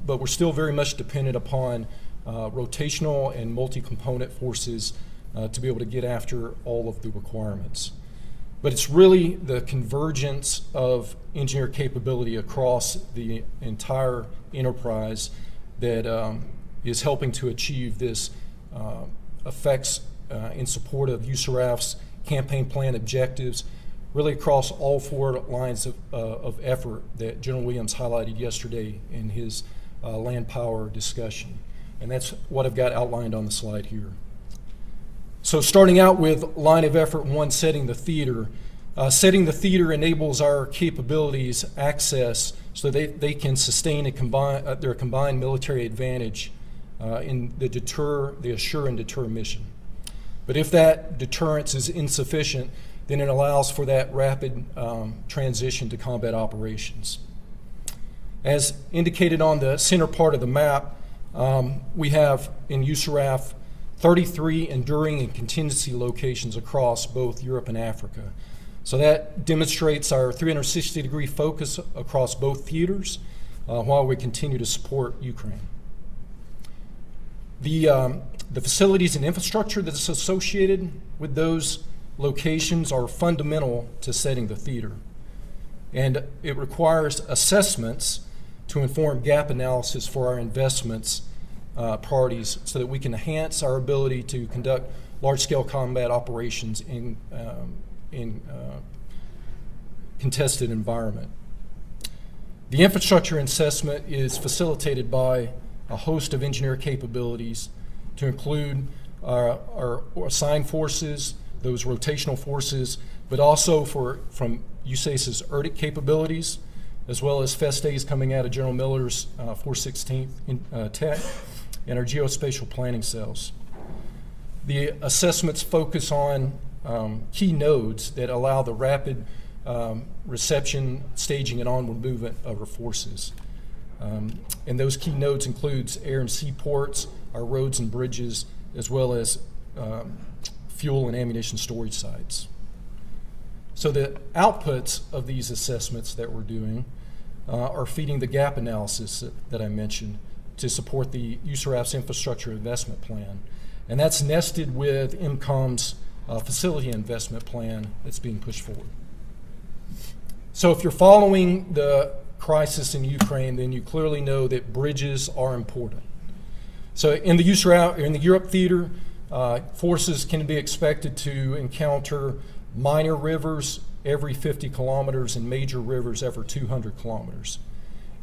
but we're still very much dependent upon rotational and multi-component forces to be able to get after all of the requirements. But it's really the convergence of engineer capability across the entire enterprise that is helping to achieve this effects in support of USARAF's campaign plan objectives, really across all 4 lines of effort that General Williams highlighted yesterday in his land power discussion. And that's what I've got outlined on the slide here. So starting out with line of effort 1, setting the theater. Setting the theater enables our capabilities access so they can sustain their combined military advantage in the assure and deter mission. But if that deterrence is insufficient, then it allows for that rapid transition to combat operations. As indicated on the center part of the map, we have in USARAF 33 enduring and contingency locations across both Europe and Africa. So that demonstrates our 360-degree focus across both theaters while we continue to support Ukraine. The facilities and infrastructure that's associated with those locations are fundamental to setting the theater. And it requires assessments to inform gap analysis for our investments priorities so that we can enhance our ability to conduct large-scale combat operations in contested environment. The infrastructure assessment is facilitated by a host of engineer capabilities to include our assigned forces, those rotational forces, but also from USACE's ERDIC capabilities, as well as FESTAs coming out of General Miller's 416th Tech and our geospatial planning cells. The assessments focus on key nodes that allow the rapid reception, staging, and onward movement of our forces. And those key nodes includes air and sea ports, our roads and bridges, as well as fuel and ammunition storage sites. So the outputs of these assessments that we're doing are feeding the gap analysis that I mentioned to support the USARAF's infrastructure investment plan. And that's nested with IMCOM's facility investment plan that's being pushed forward. So if you're following the crisis in Ukraine, then you clearly know that bridges are important. So in the USARAF, or in the Europe theater, forces can be expected to encounter minor rivers every 50 kilometers and major rivers every 200 kilometers.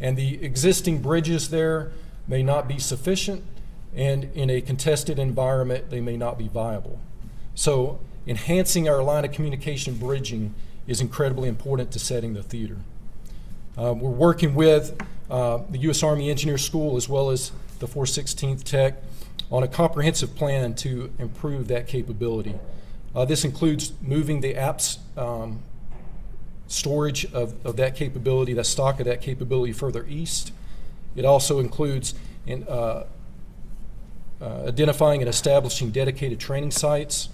And the existing bridges there may not be sufficient, and in a contested environment, they may not be viable. So enhancing our line of communication bridging is incredibly important to setting the theater. We're working with the U.S. Army Engineer School as well as the 416th Tech on a comprehensive plan to improve that capability. This includes moving the apps storage of that capability, the stock of that capability further east, It also includes identifying and establishing dedicated training sites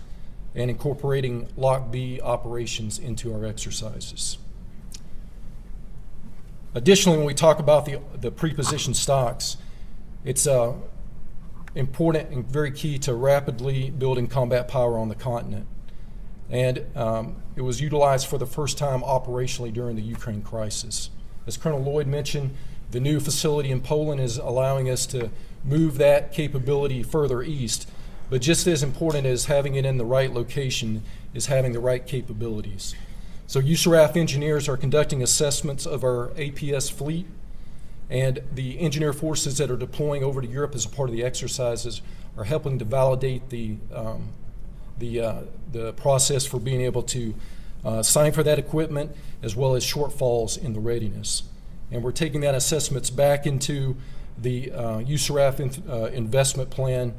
and incorporating Lock B operations into our exercises. Additionally, when we talk about the pre-positioned stocks, it's important and very key to rapidly building combat power on the continent. And it was utilized for the first time operationally during the Ukraine crisis. As Colonel Lloyd mentioned, the new facility in Poland is allowing us to move that capability further east. But just as important as having it in the right location is having the right capabilities. So USARAF engineers are conducting assessments of our APS fleet, and the engineer forces that are deploying over to Europe as a part of the exercises are helping to validate the process for being able to sign for that equipment, as well as shortfalls in the readiness. And we're taking that assessments back into the USARAF investment plan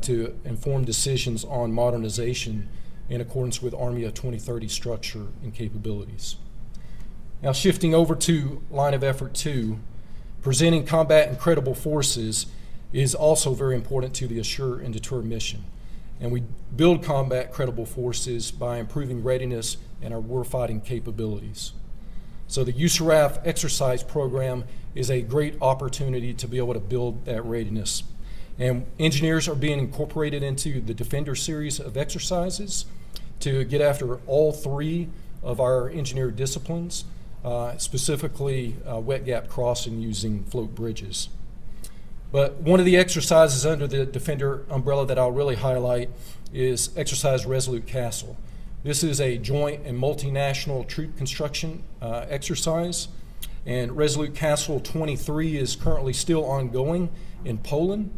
to inform decisions on modernization in accordance with Army 2030 structure and capabilities. Now, shifting over to line of effort 2, presenting combat and credible forces is also very important to the assure and deter mission. And we build combat credible forces by improving readiness and our warfighting capabilities. So the USARAF exercise program is a great opportunity to be able to build that readiness. And engineers are being incorporated into the Defender series of exercises to get after all 3 of our engineered disciplines, specifically wet gap crossing using float bridges. But one of the exercises under the Defender umbrella that I'll really highlight is Exercise Resolute Castle. This is a joint and multinational troop construction exercise, and Resolute Castle 23 is currently still ongoing in Poland,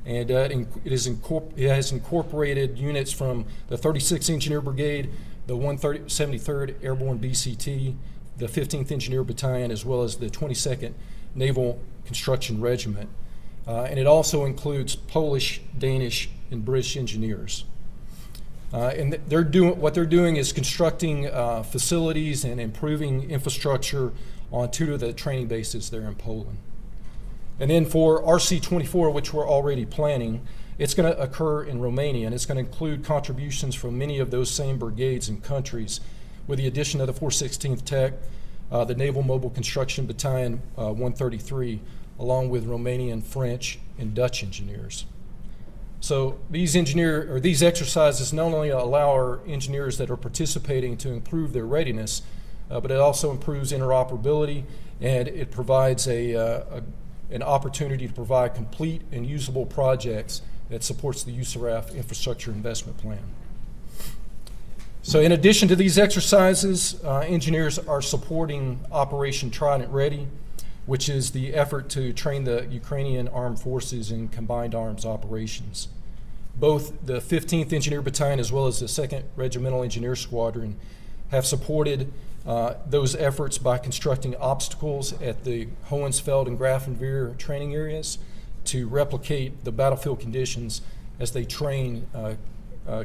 and it has incorporated units from the 36th Engineer Brigade, the 173rd Airborne BCT, the 15th Engineer Battalion, as well as the 22nd Naval Construction Regiment. And it also includes Polish, Danish, and British engineers. And what they're doing is constructing facilities and improving infrastructure on 2 of the training bases there in Poland. And then for RC-24, which we're already planning, it's going to occur in Romania, and it's going to include contributions from many of those same brigades and countries, with the addition of the 416th Tech, the Naval Mobile Construction Battalion 133, along with Romanian, French, and Dutch engineers. So these exercises not only allow our engineers that are participating to improve their readiness, but it also improves interoperability, and it provides an opportunity to provide complete and usable projects that supports the USARAF infrastructure investment plan. So in addition to these exercises, engineers are supporting Operation Trident Ready, which is the effort to train the Ukrainian armed forces in combined arms operations. Both the 15th Engineer Battalion as well as the 2nd Regimental Engineer Squadron have supported those efforts by constructing obstacles at the Hohensfeld and Grafenwehr training areas to replicate the battlefield conditions as they train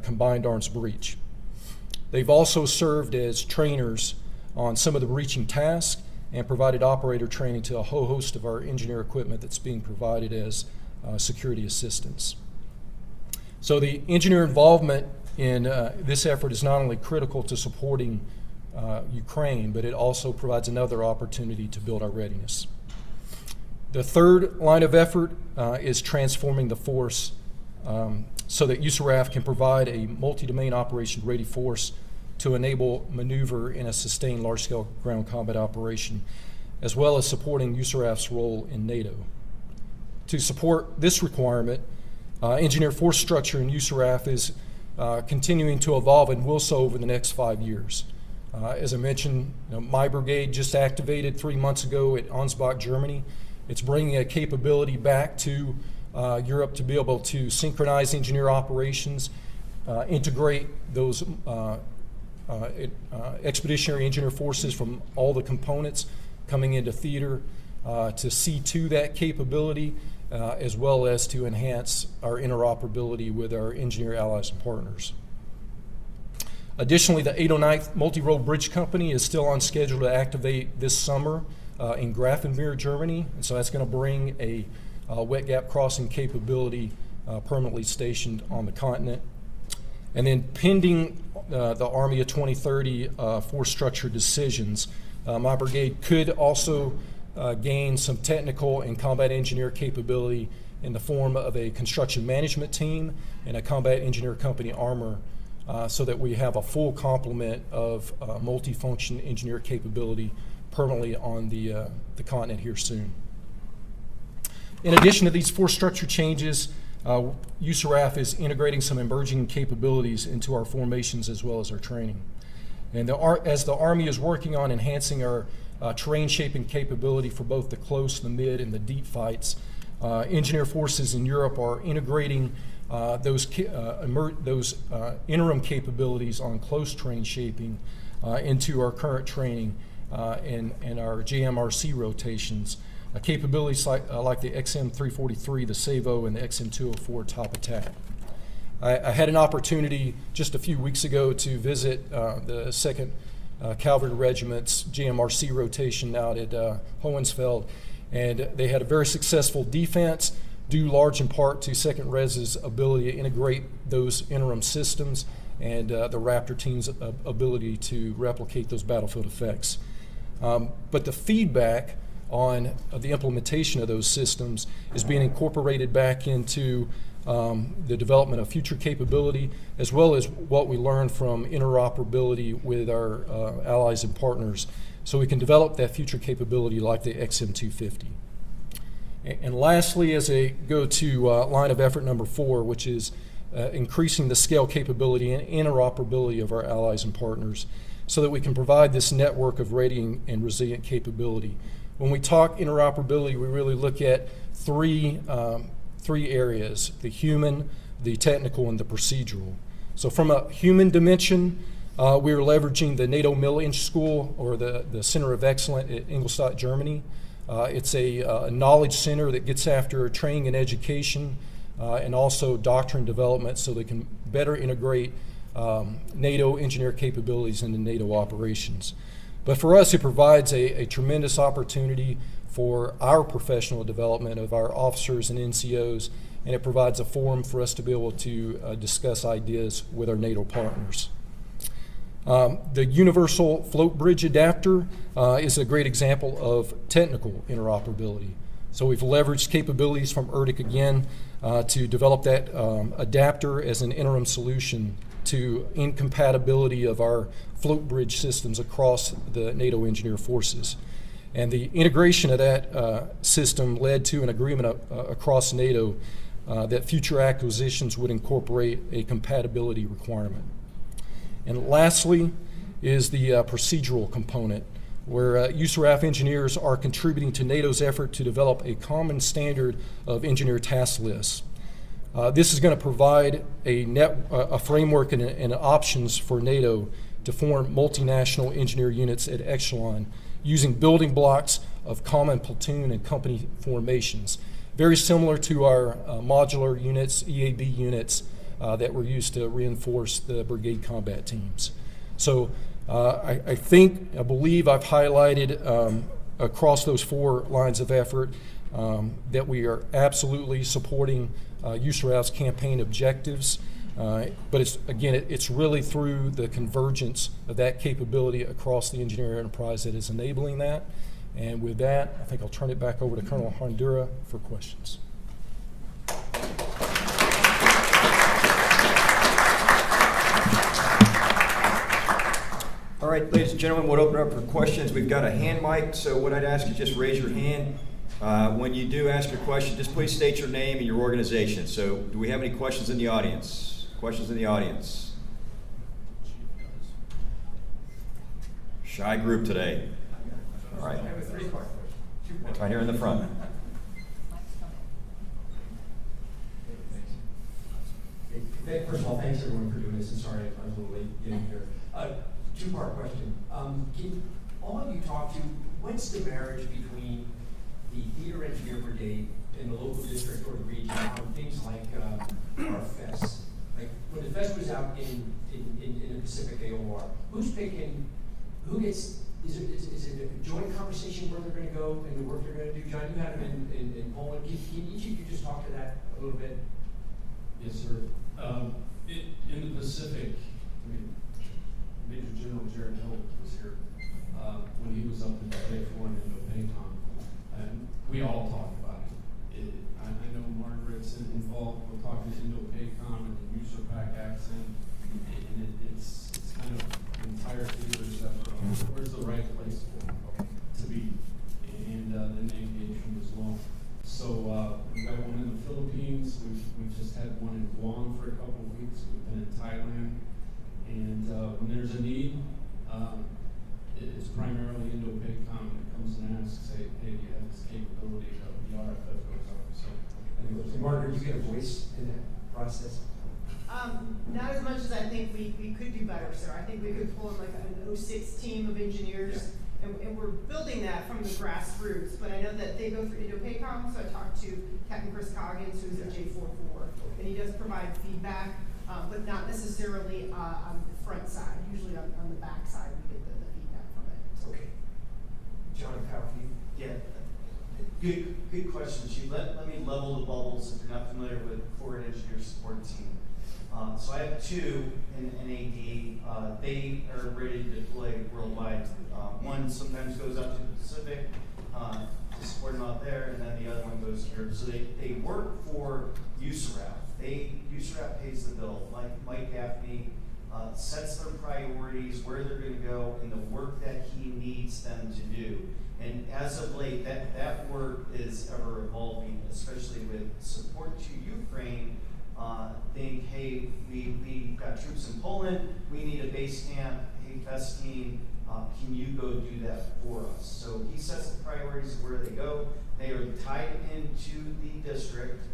combined arms breach. They've also served as trainers on some of the breaching tasks and provided operator training to a whole host of our engineer equipment that's being provided as security assistance. So the engineer involvement in this effort is not only critical to supporting Ukraine, but it also provides another opportunity to build our readiness. The third line of effort is transforming the force so that USARAF can provide a multi-domain operation-ready force to enable maneuver in a sustained large-scale ground combat operation, as well as supporting USARAF's role in NATO. To support this requirement, engineer force structure in USARAF is continuing to evolve and will so over the next 5 years. As I mentioned, my brigade just activated 3 months ago at Ansbach, Germany. It's bringing a capability back to Europe to be able to synchronize engineer operations, integrate those expeditionary engineer forces from all the components coming into theater, to see to that capability, as well as to enhance our interoperability with our engineer allies and partners. Additionally, the 809th Multi-Role Bridge Company is still on schedule to activate this summer in Grafenwehr, Germany. And so that's going to bring a wet gap crossing capability permanently stationed on the continent. And then pending the Army of 2030 force structure decisions, my brigade could also gain some technical and combat engineer capability in the form of a construction management team and a combat engineer company armor, so that we have a full complement of multifunction engineer capability permanently on the continent here soon. In addition to these force structure changes, USARAF is integrating some emerging capabilities into our formations as well as our training. And as the Army is working on enhancing our terrain shaping capability for both the close, the mid, and the deep fights, engineer forces in Europe are integrating those interim capabilities on close terrain shaping into our current training and our JMRC rotations. Capabilities like the XM343, the Savo, and the XM204 Top Attack. I had an opportunity just a few weeks ago to visit the 2nd Cavalry Regiment's JMRC rotation out at Hohensfeld, and they had a very successful defense, due large in part to 2nd Res's ability to integrate those interim systems and the Raptor team's ability to replicate those battlefield effects. But the feedback on the implementation of those systems is being incorporated back into the development of future capability, as well as what we learn from interoperability with our allies and partners, so we can develop that future capability like the XM250. And lastly, as I go to line of effort number 4, which is increasing the scale capability and interoperability of our allies and partners, so that we can provide this network of ready and resilient capability. When we talk interoperability, we really look at three areas: the human, the technical, and the procedural. So from a human dimension, we are leveraging the NATO Mill-Inch School, or the Center of Excellence at Ingolstadt, Germany. It's a knowledge center that gets after training and education and also doctrine development, so they can better integrate NATO engineer capabilities into NATO operations. But for us, it provides a tremendous opportunity for our professional development of our officers and NCOs, and it provides a forum for us to be able to discuss ideas with our NATO partners. The Universal Float Bridge Adapter is a great example of technical interoperability. So we've leveraged capabilities from ERDIC again to develop that adapter as an interim solution to incompatibility of our float bridge systems across the NATO engineer forces. And the integration of that system led to an agreement across NATO that future acquisitions would incorporate a compatibility requirement. And lastly is the procedural component, where USARAF engineers are contributing to NATO's effort to develop a common standard of engineer task lists. This is going to provide a framework and options for NATO to form multinational engineer units at echelon using building blocks of common platoon and company formations, very similar to our modular units, EAB units, that were used to reinforce the brigade combat teams. So I believe I've highlighted across those 4 lines of effort that we are absolutely supporting USARAF's campaign objectives, but it's really through the convergence of that capability across the engineering enterprise that is enabling that. And with that, I think I'll turn it back over to Colonel Hondura for questions. All right, ladies and gentlemen, we'll open up for questions. We've got a hand mic, so what I'd ask is just raise your hand. When you do ask your question, just please state your name and your organization. So do we have any questions in the audience? Questions in the audience? Shy group today. All right. Right here in the front. First of all, thanks everyone for doing this, and sorry I was a little late getting here. 2-part question. Can all of you talk to, what's the marriage between the Theater Engineer Brigade and the local district or the region on things like our fests? Like when the fest was out in the Pacific AOR, who's picking, who gets is it a joint conversation where they're going to go and the work they're going to do? John, you had them in Poland. Can each of you just talk to that a little bit? Yes, sir. In the Pacific, I mean, Major General Jared Hill was here when he was up in Bay 4 in Indo-PACOM, and we all talked about it. I know Margaret's involved with talking to Indo-PACOM and the USAPAC accent, and it's kind of the entire theater's effort on where's the right place to be, and then the engagement as well. So we've got one in the Philippines. We've just had one in Guam for a couple of weeks. We've been in Thailand, and when there's a need, it's primarily Indo-PACOM that comes and asks, hey, do you have this capability of the RFF goes up? So, So Margaret, you get a voice in that process? Not as much as I think we could do better, sir. I think we could pull in like an 06 team of engineers, and we're building that from the grassroots. But I know that they go through Indo-PACOM, so I talked to Captain Chris Coggins, who's in J44, and he does provide feedback, but not necessarily on the front side. Usually on the back side, we get the feedback from it. Okay. John, how are you? Yeah, good question, Chief. Let me level the bubbles if you're not familiar with Forward Engineer Support Team. So I have two in NAD. They are ready to deploy worldwide. One sometimes goes out to the Pacific to support them out there, and then the other one goes here. So they work for USARAP. USARAP pays the bill. Mike Gaffney sets their priorities, where they're going to go, and the work that he needs them to do. And as of late, that work is ever evolving, especially with support to Ukraine. Think, hey, we've got troops in Poland, we need a base camp, hey, FES team, can you go do that for us? So he sets the priorities of where they go. They are tied into the district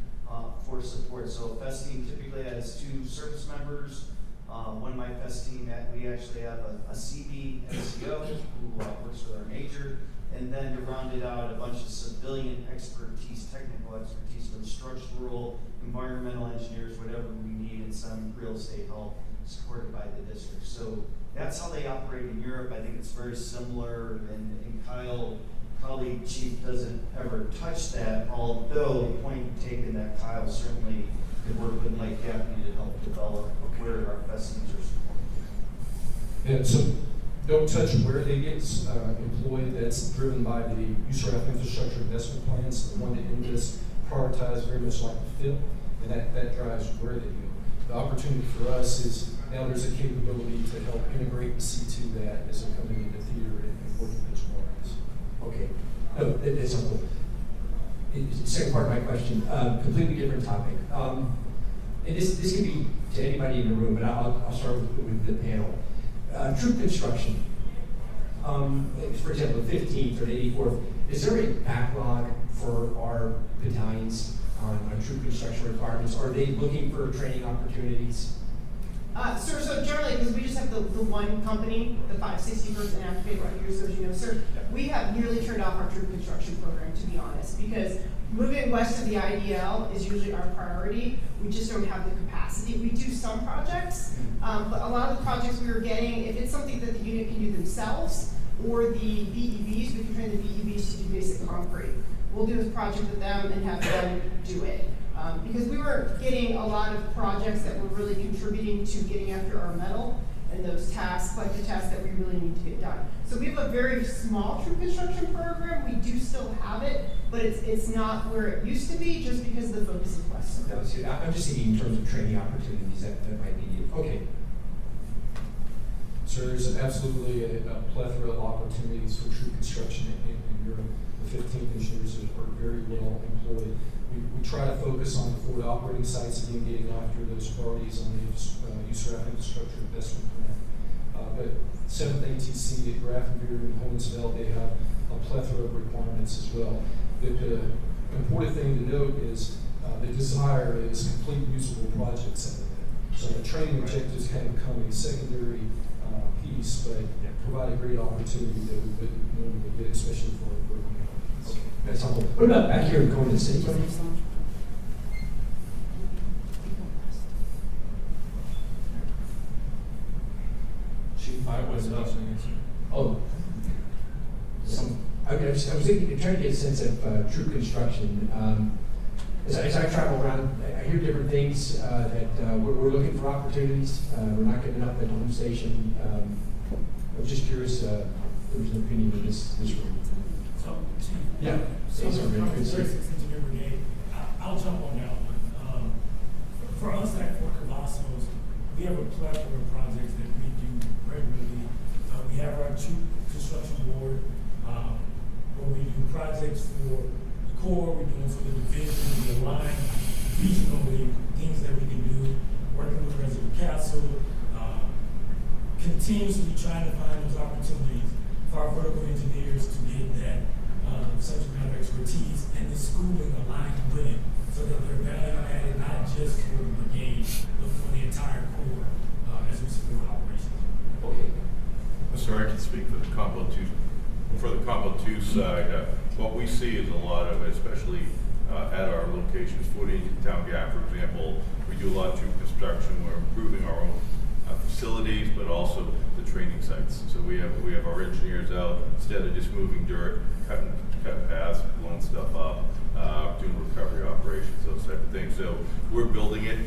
for support. So FES team typically has 2 service members. One of my FES team, we actually have a CB NCO who works with our major, and then to round it out, a bunch of civilian expertise, technical expertise with structural, environmental engineers, whatever we need, and some real estate help supported by the district. So that's how they operate in Europe. I think it's very similar, and Kyle, colleague chief, doesn't ever touch that, although the point taken that Kyle certainly could work with Mike Gaffney to help develop where our best needs are supported. And so don't touch where they get employed. That's driven by the USARAF infrastructure investment plans. The one that NDIS prioritize very much like the FIP, and that drives where they go. The opportunity for us is now there's a capability to help integrate and see to that as they're coming into theater and working those markets. Okay. Oh, that's helpful. Second part of my question, completely different topic. And this can be to anybody in the room, but I'll start with the panel. Troop construction. For example, the 15th or the 84th, is there a backlog for our battalions on troop construction requirements? Are they looking for training opportunities? Sir, so generally, because we just have the one company, the 561st and active years, so as you know, sir, we have nearly turned off our troop construction program, to be honest, because moving west of the IDL is usually our priority. We just don't have the capacity. We do some projects, but a lot of the projects we were getting, if it's something that the unit can do themselves, or the BEVs, we can train the BEVs to do basic concrete. We'll do this project with them and have them do it. Because we were getting a lot of projects that were really contributing to getting after our metal and those tasks, like the tasks that we really need to get done. So we have a very small troop construction program. We do still have it, but it's not where it used to be just because of the focus of West. That was it. I'm just thinking in terms of training opportunities that might be needed. Okay. So there's absolutely a plethora of opportunities for troop construction in Europe. The 15th engineers are very well employed. We try to focus on the forward operating sites, again, getting after those priorities on the USARAF infrastructure investment plan. But 7th ATC at Grafenbeer and Holmesville, they have a plethora of requirements as well. The important thing to note is the desire is complete usable projects out of that. So the training objectives kind of become a secondary piece, but provide a great opportunity that we would get, especially for working. Okay, that's helpful. What about back here going to the city? Chief, I was Oh, a sense of troop construction. As I travel around, I hear different things that we're looking for opportunities. We're not getting up at home station. I was just curious if there was an opinion in this room. So, Yeah. so Thanks, from Arvin. the 36th Engineer Brigade, I'll jump on that one. For us at Fort Cavazos, we have a plethora of projects that we do regularly. We have our troop construction board, where we do projects for the Corps, we do them for the division, we align regionally things that we can do, working with Resident Castle, continuously trying to find those opportunities for our vertical engineers to get that subject matter expertise and the schooling aligned with it so that they're value added not just for the brigade, but for the entire Corps as we support operations. Okay. Sir, I can speak for the Combo 2. For the Combo 2 side, what we see is a lot of, especially at our locations, Footy, Town Gap, for example, we do a lot of troop construction. We're improving our own facilities, but also the training sites. So we have our engineers out, instead of just moving dirt, cutting paths, blowing stuff up, doing recovery operations, those type of things. So we're building it.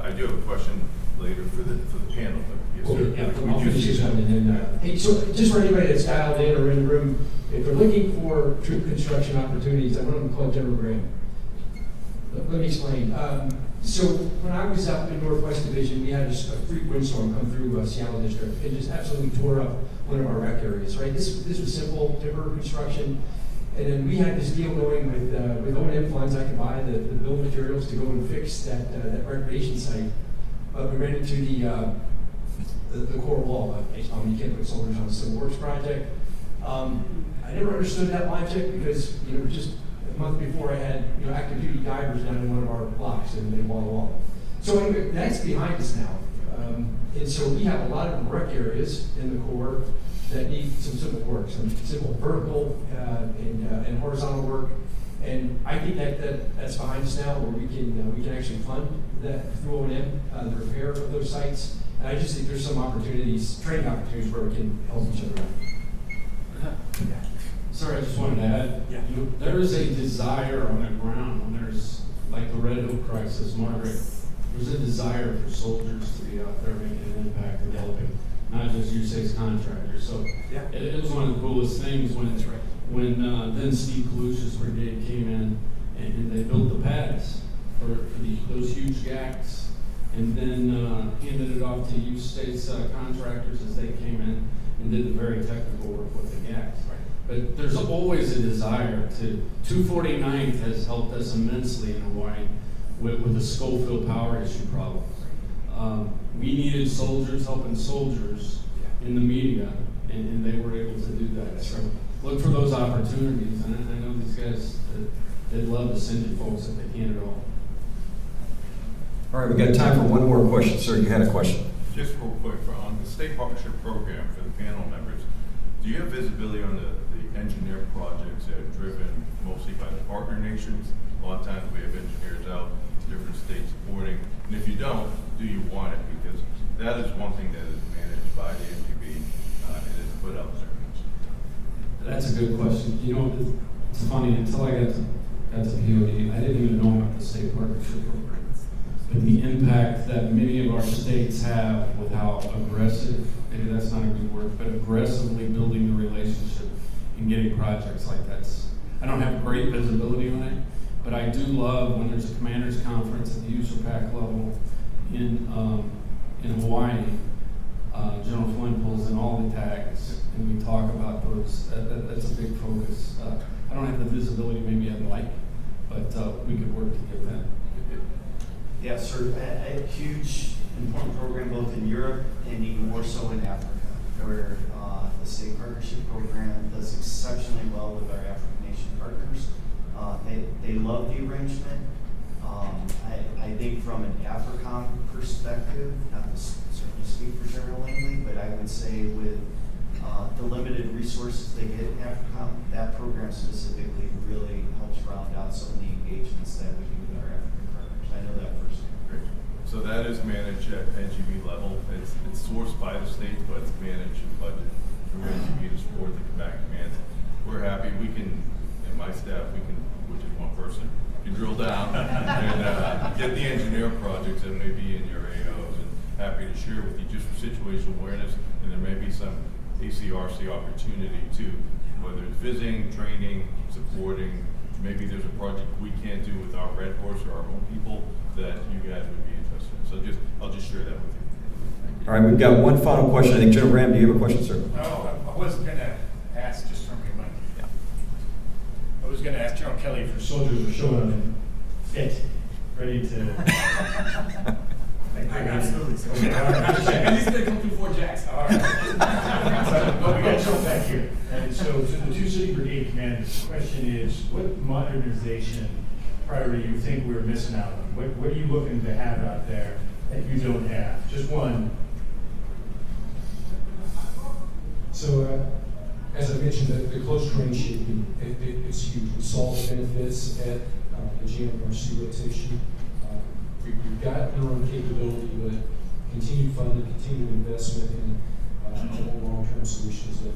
I do have a question later for the panel, but yes, sir. Okay, yeah, I'll We do finish see this one that. and then, hey, so just for anybody that's dialed in or in the room, if they're looking for troop construction opportunities, I want to call General Graham. Let me explain. So when I was up in Northwest Division, we had a freak windstorm come through Seattle District. It just absolutely tore up one of our rec areas, right? This was simple timber construction. And then we had this deal going with O&M funds. I could buy the build materials to go and fix that recreation site. But we ran into the core wall. You can't put soldiers on a civil works project. I never understood that logic because, just a month before I had, active duty divers down in one of our blocks in Walla Walla. So anyway, that's behind us now. And so we have a lot of rec areas in the Corps that need some simple work, some simple vertical and horizontal work. And I think that's behind us now, where we can actually fund that through O&M, the repair of those sites. And I just think there's some opportunities, training opportunities, where we can help each other out. Sir, I just wanted to add, Yeah. there is a desire on the ground when there's like the Red Oak crisis, Margaret. There's a desire for soldiers to be out there making an impact, developing, not just USA's contractors. So Yeah. it was one of the coolest things when then Steve Kalush's brigade came in and they built the pads for those huge GACs, and then handed it off to USA's contractors as they came in and did the very technical work with the GACs. But there's always a desire to. 249th has helped us immensely in Hawaii with the Schofield power issue problem. We needed soldiers helping soldiers in the media, and they were able to do that. So look for those opportunities, and I know these guys, they'd love to send you folks if they can at all. All right, we got time for one more question. Sir, you had a question. Just real quick, on the state partnership program for the panel members, do you have visibility on the engineer projects that are driven mostly by the partner nations? A lot of times we have engineers out in different states supporting, and if you don't, do you want it? Because that is one thing that is managed by the NGB and is put out there. That's a good question. It's funny, until I got to POD, I didn't even know about the state partnership program. But the impact that many of our states have with how aggressive, maybe that's not a good word, but aggressively building the relationship and getting projects like that. I don't have great visibility on it, but I do love when there's a commanders conference at the USA PAC level in Hawaii. General Flynn pulls in all the tags, and we talk about those. That's a big focus. I don't have the visibility maybe I'd like, but we could work to get that. Yeah, sir. A huge important program both in Europe and even more so in Africa, where the state partnership program does exceptionally well with our African nation partners. They love the arrangement. I think from an AFRICOM perspective, not to certainly speak for General Langley, but I would say with the limited resources they get in AFRICOM, that program specifically really helps round out some of the engagements that we do with our African partners. I know that firsthand. Great. So that is managed at NGB level. It's sourced by the states, but it's managed and budgeted through NGB to support the combatant commands. We're happy. We can, my staff, which is one person, can drill down and get the engineer projects that may be in your AOs, and happy to share with you just for situational awareness, and there may be some ACRC opportunity too, whether it's visiting, training, supporting. Maybe there's a project we can't do with our Red Horse or our own people that you guys would be interested in. So I'll just share that with you. All right, we've got one final question. I think General Ram, do you have a question, sir? No, I wasn't going to ask, just from your mind. Yeah. I was going to ask General Kelly if your soldiers are showing up and fit, ready to. Absolutely. Okay. He's going to come through Fort Jackson. All right. But we got to jump back here. And so to the two city brigade commanders, the question is, what modernization priority you think we're missing out on? What are you looking to have out there that you don't have? Just one. So, as I mentioned, the close range shaping, it's huge. We saw the benefits at the GMRC rotation. We've got their own capability, but continued funding, continued investment in long-term solutions that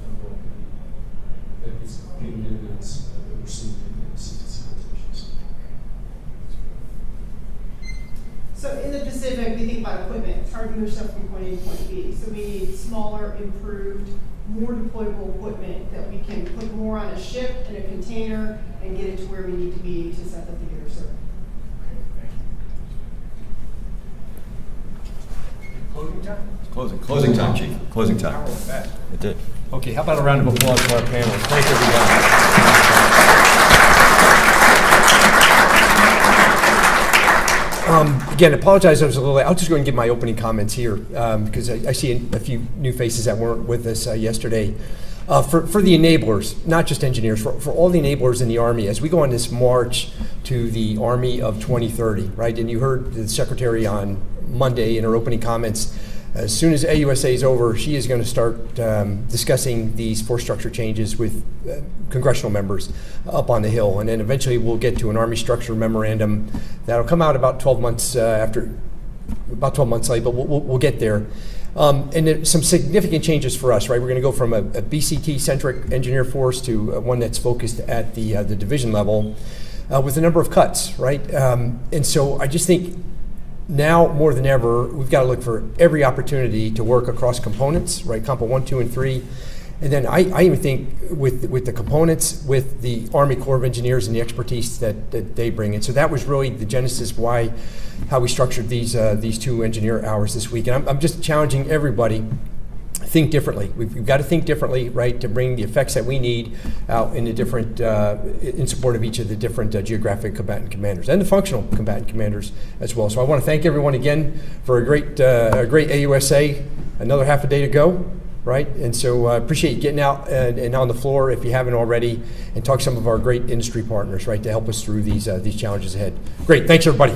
is paying dividends that we're seeing in the CTC rotations. So in the Pacific, we think about equipment. It's hard to move stuff from point A to point B. So we need smaller, improved, more deployable equipment that we can put more on a ship in a container and get it to where we need to be to set the theater server. Closing time? Closing time, Chief. Closing time. It did. Okay, how about a round of applause for our panelists? Thank everybody. Again, apologize, I was a little late. I'll just go and give my opening comments here because I see a few new faces that weren't with us yesterday. For the enablers, not just engineers, for all the enablers in the Army, as we go on this march to the Army of 2030, right? And you heard the Secretary on Monday in her opening comments. As soon as AUSA is over, she is going to start discussing these force structure changes with congressional members up on the Hill. And then eventually we'll get to an Army structure memorandum that'll come out about 12 months about 12 months late, but we'll get there. And there's some significant changes for us, right? We're going to go from a BCT-centric engineer force to one that's focused at the division level with a number of cuts, right? And so I just think now more than ever, we've got to look for every opportunity to work across components, right? Compo 1, 2, and 3. And then I even think with the components, with the Army Corps of Engineers and the expertise that they bring in. So that was really the genesis how we structured these two engineer hours this week. And I'm just challenging everybody, think differently. We've got to think differently, right, to bring the effects that we need out in the different, in support of each of the different geographic combatant commanders and the functional combatant commanders as well. So I want to thank everyone again for a great AUSA, another half a day to go. Right, and so I appreciate you getting out and on the floor if you haven't already, and talk to some of our great industry partners, right, to help us through these challenges ahead. Great, thanks everybody.